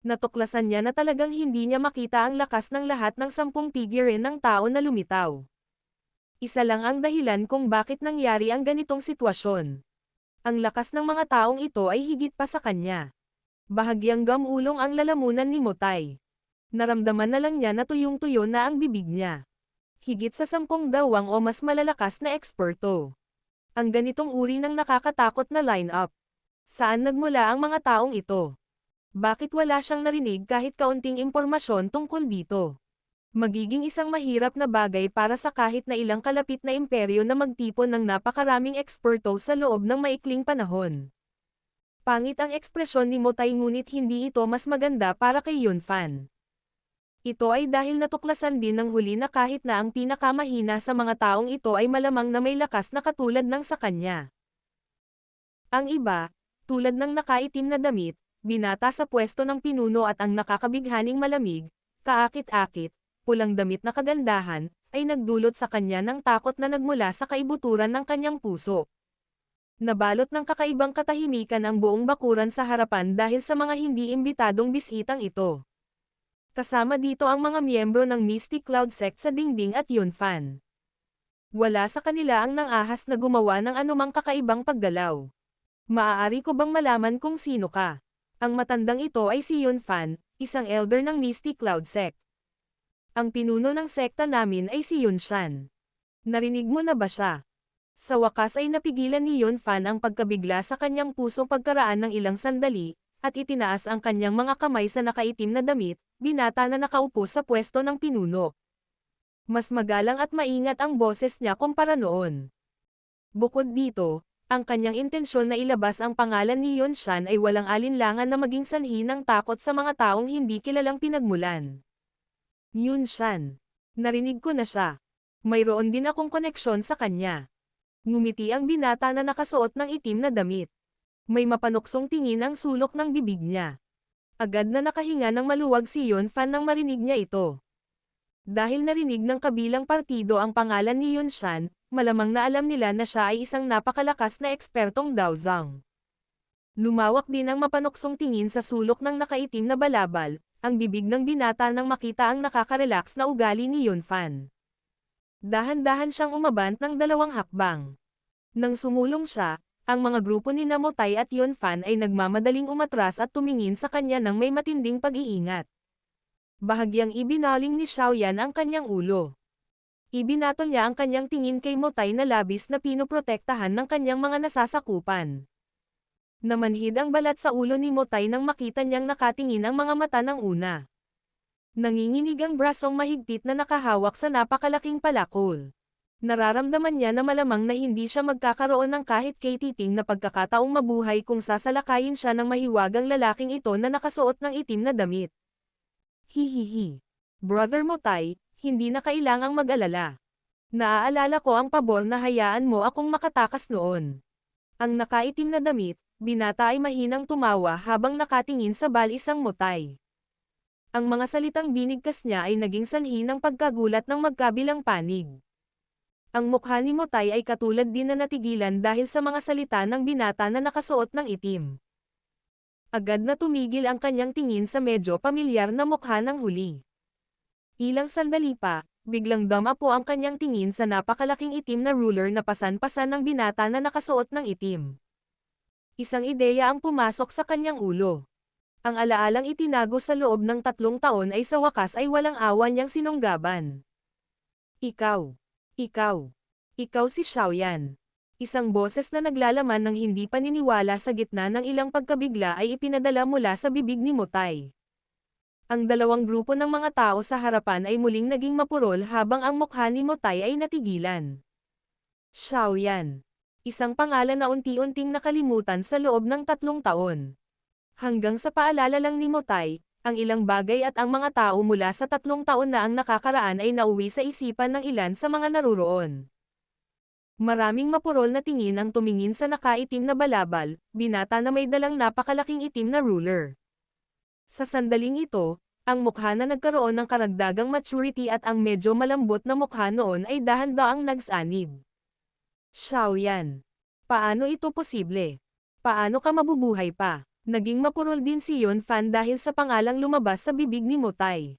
Natuklasan niya na talagang hindi niya makita ang lakas ng lahat ng 10 figure ng tao na lumitaw. Isa lang ang dahilan kung bakit nangyari ang ganitong sitwasyon. Ang lakas ng mga taong ito ay higit pa sa kanya. Bahagyang gamulong ang lalamunan ni Mutay. Naramdaman na lang niya na tuyong-tuyo na ang bibig niya. Higit sa 10 dawang o mas malalakas na eksperto. Ang ganitong uri ng nakakatakot na line-up. Saan nagmula ang mga taong ito? Bakit wala siyang narinig kahit kaunting impormasyon tungkol dito? Magiging isang mahirap na bagay para sa kahit na ilang kalapit na imperyo na magtipon ng napakaraming eksperto sa loob ng maikling panahon. Pangit ang ekspresyon ni Mutay ngunit hindi ito mas maganda para kay Yunfan. Ito ay dahil natuklasan din ng huli na kahit na ang pinakamahina sa mga taong ito ay malamang na may lakas na katulad ng sa kanya. Ang iba, tulad ng nakaitim na damit, binata sa pwesto ng pinuno at ang nakakabighaning malamig, kaakit-akit, pulang damit na kagandahan, ay nagdulot sa kanya ng takot na nagmula sa kaibuturan ng kanyang puso. Nabalot ng kakaibang katahimikan ang buong bakuran sa harapan dahil sa mga hindi imbitadong bisitang ito. Kasama dito ang mga miyembro ng Mystic Cloud Sect sa Dingding at Yunfan. Wala sa kanila ang nang-ahas na gumawa ng anumang kakaibang paggalaw. Maaari ko bang malaman kung sino ka? Ang matandang ito ay si Yunfan, isang elder ng Mystic Cloud Sect. Ang pinuno ng sekta namin ay si Yunshan. Narinig mo na ba siya? Sa wakas ay napigilan ni Yunfan ang pagkabigla sa kanyang puso pagkaraan ng ilang sandali, at itinaas ang kanyang mga kamay sa nakaitim na damit, binata na nakaupo sa pwesto ng pinuno. Mas magalang at maingat ang boses niya kumpara noon. Bukod dito, ang kanyang intensyon na ilabas ang pangalan ni Yunshan ay walang alinlangan na maging sanhi ng takot sa mga taong hindi kilalang pinagmulan. Yunshan. Narinig ko na siya. Mayroon din akong koneksyon sa kanya. Ngumiti ang binata na nakasuot ng itim na damit. May mapanuksong tingin ang sulok ng bibig niya. Agad na nakahinga ng maluwag si Yunfan nang marinig niya ito. Dahil narinig ng kabilang partido ang pangalan ni Yunshan, malamang na alam nila na siya ay isang napakalakas na ekspertong Daozang. Lumawak din ang mapanuksong tingin sa sulok ng nakaitim na balabal, ang bibig ng binata nang makita ang nakaka-relax na ugali ni Yunfan. Dahan-dahan siyang umabant ng 2 hakbang. Nang sumulong siya, ang mga grupo ni Mutay at Yunfan ay nagmamadaling umatras at tumingin sa kanya ng may matinding pag-iingat. Bahagyang ibinaling ni Xiaoyan ang kanyang ulo. Ibinato niya ang kanyang tingin kay Mutay na labis na pinoprotektahan ng kanyang mga nasasakupan. Namanhid ang balat sa ulo ni Mutay nang makita niyang nakatingin ang mga mata ng una. Nanginginig ang brasong mahigpit na nakahawak sa napakalaking palakol. Nararamdaman niya na malamang na hindi siya magkakaroon ng kahit kay titing na pagkakataong mabuhay kung sasalakayin siya ng mahiwagang lalaking ito na nakasuot ng itim na damit. Hihihi. Brother Mutay, hindi na kailangang mag-alala. Naaalala ko ang pabor na hayaan mo akong makatakas noon. Ang nakaitim na damit, binata ay mahinang tumawa habang nakatingin sa balisang Mutay. Ang mga salitang binigkas niya ay naging sanhi ng pagkagulat ng magkabilang panig. Ang mukha ni Mutay ay katulad din na natigilan dahil sa mga salita ng binata na nakasuot ng itim. Agad na tumigil ang kanyang tingin sa medyo pamilyar na mukha ng huli. Ilang sandali pa, biglang damapo ang kanyang tingin sa napakalaking itim na ruler na pasan-pasan ng binata na nakasuot ng itim. Isang ideya ang pumasok sa kanyang ulo. Ang alaalang itinago sa loob ng 3 taon ay sa wakas ay walang awa niyang sinunggaban. Ikaw. Ikaw. Ikaw si Xiaoyan. Isang boses na naglalaman ng hindi paniniwala sa gitna ng ilang pagkabigla ay ipinadala mula sa bibig ni Mutay. Ang 2 grupo ng mga tao sa harapan ay muling naging mapurol habang ang mukha ni Mutay ay natigilan. Xiaoyan. Isang pangalan na unti-unting nakalimutan sa loob ng 3 taon. Hanggang sa paalala lang ni Mutay, ang ilang bagay at ang mga tao mula sa 3 taon na ang nakakaraan ay nauwi sa isipan ng ilan sa mga naruroon. Maraming mapurol na tingin ang tumingin sa nakaitim na balabal, binata na may dalang napakalaking itim na ruler. Sa sandaling ito, ang mukha na nagkaroon ng karagdagang maturity at ang medyo malambot na mukha noon ay dahan-daang nagsanib. Xiaoyan. Paano ito posible? Paano ka mabubuhay pa? Naging mapurol din si Yunfan dahil sa pangalang lumabas sa bibig ni Mutay.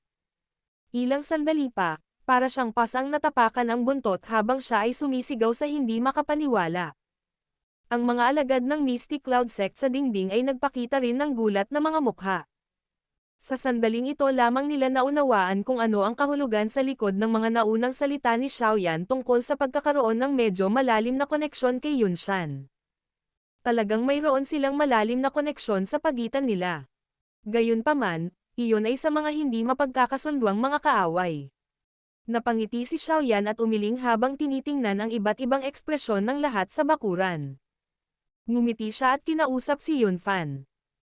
Ilang sandali pa, para siyang pasang natapakan ang buntot habang siya ay sumisigaw sa hindi makapaniwala. Ang mga alagad ng Mystic Cloud Sect sa dingding ay nagpakita rin ng gulat na mga mukha. Sa sandaling ito lamang nila naunawaan kung ano ang kahulugan sa likod ng mga naunang salita ni Xiaoyan tungkol sa pagkakaroon ng medyo malalim na koneksyon kay Yunshan. Talagang mayroon silang malalim na koneksyon sa pagitan nila. Gayunpaman, iyon ay sa mga hindi mapagkakasunduang mga kaaway. Napangiti si Xiaoyan at umiling habang tinitingnan ang iba't ibang ekspresyon ng lahat sa bakuran. Ngumiti siya at kinausap si Yunfan.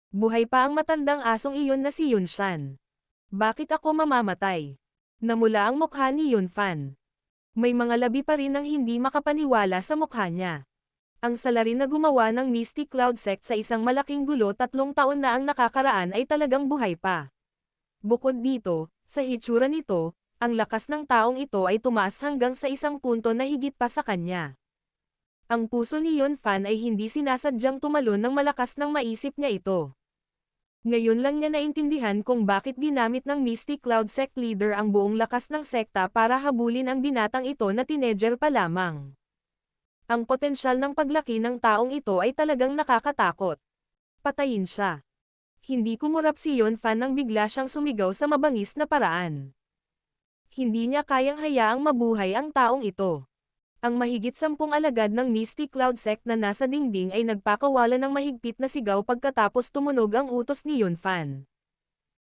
Buhay pa ang matandang asong iyon na si Yunshan. Bakit ako mamamatay? Namula ang mukha ni Yunfan. May mga labi pa rin ang hindi makapaniwala sa mukha niya. Ang salarin na gumawa ng Mystic Cloud Sect sa isang malaking gulo 3 taon na ang nakakaraan ay talagang buhay pa. Bukod dito, sa hitsura nito, ang lakas ng taong ito ay tumaas hanggang sa isang punto na higit pa sa kanya. Ang puso ni Yunfan ay hindi sinasadyang tumalon ng malakas nang maisip niya ito. Ngayon lang niya naintindihan kung bakit ginamit ng Mystic Cloud Sect leader ang buong lakas ng sekta para habulin ang binatang ito na teenager pa lamang. Ang potensyal ng paglaki ng taong ito ay talagang nakakatakot. Patayin siya. Hindi kumurap si Yunfan nang bigla siyang sumigaw sa mabangis na paraan. Hindi niya kayang hayaang mabuhay ang taong ito. Ang mahigit 10 alagad ng Mystic Cloud Sect na nasa dingding ay nagpakawala ng mahigpit na sigaw pagkatapos tumunog ang utos ni Yunfan.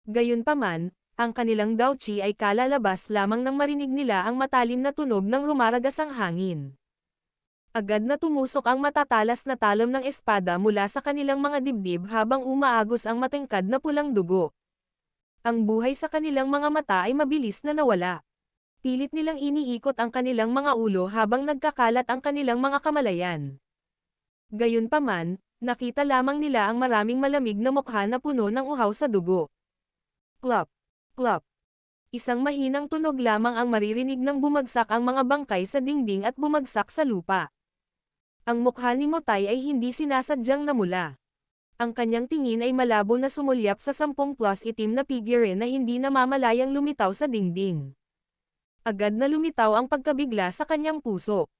Gayunpaman, ang kanilang Daochi ay kalalabas lamang nang marinig nila ang matalim na tunog ng rumaragas ang hangin. Agad na tumusok ang matatalas na talon ng espada mula sa kanilang mga dibdib habang umaagos ang matengkad na pulang dugo. Ang buhay sa kanilang mga mata ay mabilis na nawala. Pilit nilang iniikot ang kanilang mga ulo habang nagkakalat ang kanilang mga kamalayan. Gayunpaman, nakita lamang nila ang maraming malamig na mukha na puno ng uhaw sa dugo. Plop! Plop! Isang mahinang tunog lamang ang maririnig nang bumagsak ang mga bangkay sa dingding at bumagsak sa lupa. Ang mukha ni Mutay ay hindi sinasadyang namula. Ang kanyang tingin ay malabo na sumulyap sa 10+ itim na figure na hindi namamalayang lumitaw sa dingding. Agad na lumitaw ang pagkabigla sa kanyang puso.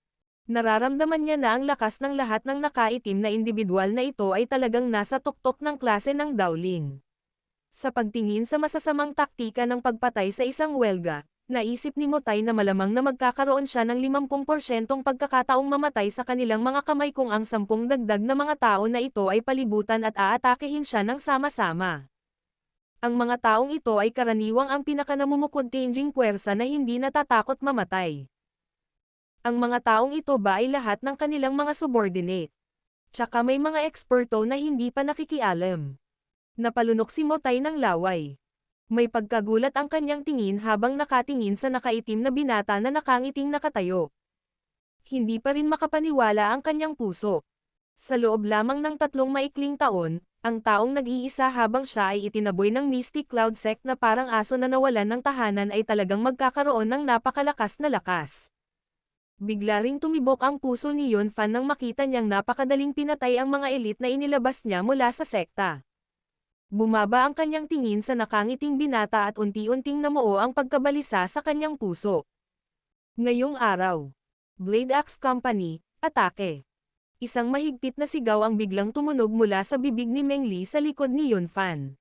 Nararamdaman niya na ang lakas ng lahat ng nakaitim na individual na ito ay talagang nasa tuktok ng klase ng Dowling. Sa pagtingin sa masasamang taktika ng pagpatay sa isang welga, naisip ni Mutay na malamang na magkakaroon siya ng 50% pagkakataong mamatay sa kanilang mga kamay kung ang 10 dagdag na mga tao na ito ay palibutan at aatakehin siya ng sama-sama. Ang mga taong ito ay karaniwang ang pinakanamumukod-tinging puwersa na hindi natatakot mamatay. Ang mga taong ito ba ay lahat ng kanilang mga subordinate? Tsaka may mga eksperto na hindi pa nakikialam. Napalunok si Mutay ng laway. May pagkagulat ang kanyang tingin habang nakatingin sa nakaitim na binata na nakangiting nakatayo. Hindi pa rin makapaniwala ang kanyang puso. Sa loob lamang ng 3 maikling taon, ang taong nag-iisa habang siya ay itinaboy ng Mystic Cloud Sect na parang aso na nawalan ng tahanan ay talagang magkakaroon ng napakalakas na lakas. Bigla ring tumibok ang puso ni Yunfan nang makita niyang napakadaling pinatay ang mga elite na inilabas niya mula sa sekta. Bumaba ang kanyang tingin sa nakangiting binata at unti-unting namuo ang pagkabalisa sa kanyang puso. Ngayong araw, Blade Axe Company, atake. Isang mahigpit na sigaw ang biglang tumunog mula sa bibig ni Meng Li sa likod ni Yunfan.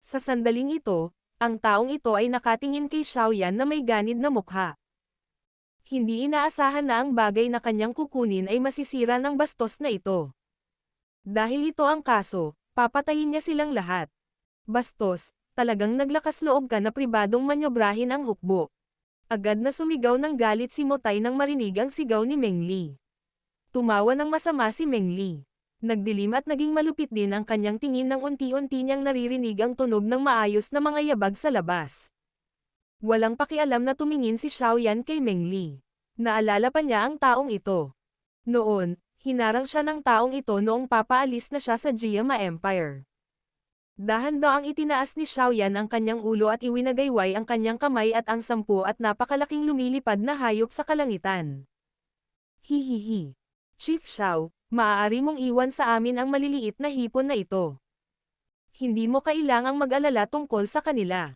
Sa sandaling ito, ang taong ito ay nakatingin kay Xiaoyan na may ganid na mukha. Hindi inaasahan na ang bagay na kanyang kukunin ay masisira ng bastos na ito. Dahil ito ang kaso, papatayin niya silang lahat. Bastos, talagang naglakas loob ka na pribadong manyobrahin ang hukbo. Agad na sumigaw ng galit si Mutay nang marinig ang sigaw ni Meng Li. Tumawa ng masama si Meng Li. Nagdilim at naging malupit din ang kanyang tingin nang unti-unti niyang naririnig ang tunog ng maayos na mga yabag sa labas. Walang pakialam na tumingin si Xiaoyan kay Meng Li. Naalala pa niya ang taong ito. Noon, hinarang siya ng taong ito noong papaalis na siya sa Jiama Empire. Dahan-daang itinaas ni Xiaoyan ang kanyang ulo at iwinagayway ang kanyang kamay at ang 10 at napakalaking lumilipad na hayop sa kalangitan. Hihihi. Chief Xiao, maaari mong iwan sa amin ang maliliit na hipon na ito. Hindi mo kailangang mag-alala tungkol sa kanila.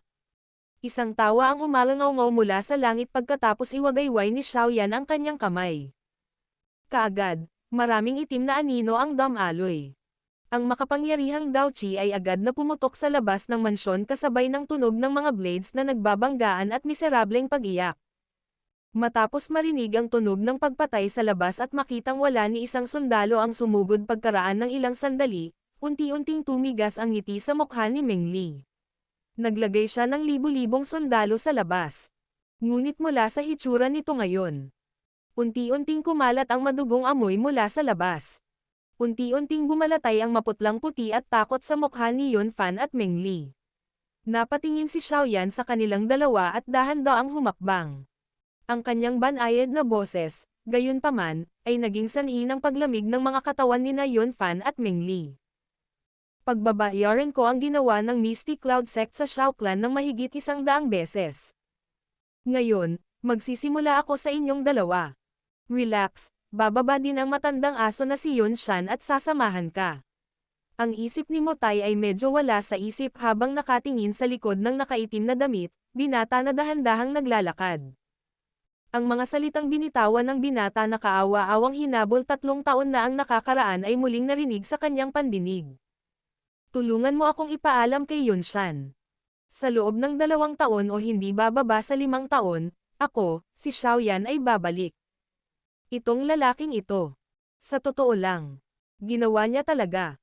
Isang tawa ang umalangaw-ngaw mula sa langit pagkatapos iwagayway ni Xiaoyan ang kanyang kamay. Kaagad, maraming itim na anino ang damaloy. Ang makapangyarihang Dao Qi ay agad na pumutok sa labas ng mansyon kasabay ng tunog ng mga blades na nagbabanggaan at miserableng pag-iyak. Matapos marinig ang tunog ng pagpatay sa labas at makitang wala ni isang sundalo ang sumugod pagkaraan ng ilang sandali, unti-unting tumigas ang ngiti sa mukha ni Meng Li. Naglagay siya ng libu-libong sundalo sa labas. Ngunit mula sa hitsura nito ngayon, unti-unting kumalat ang madugong amoy mula sa labas. Unti-unting bumalatay ang maputlang puti at takot sa mukha ni Yun Fan at Meng Li. Napatingin si Xiaoyan sa kanilang dalawa at dahan-daang humakbang. Ang kanyang banayad na boses, gayunpaman, ay naging sanhi ng paglamig ng mga katawan nina Yun Fan at Meng Li. Pagbabayaran ko ang ginawa ng Misty Cloud Sect sa Xiao Clan ng mahigit 100 beses. Ngayon, magsisimula ako sa inyong dalawa. Relax, bababa din ang matandang aso na si Yun Shan at sasamahan ka. Ang isip ni Motay ay medyo wala sa isip habang nakatingin sa likod ng nakaitim na damit, binata na dahan-dahang naglalakad. Ang mga salitang binitawan ng binata na kaawa-awang hinabol 3 taon na ang nakakaraan ay muling narinig sa kanyang pandinig. Tulungan mo akong ipaalam kay Yun Shan. Sa loob ng 2 taon o hindi bababa sa 5 taon, ako, si Xiaoyan ay babalik. Itong lalaking ito. Sa totoo lang, ginawa niya talaga.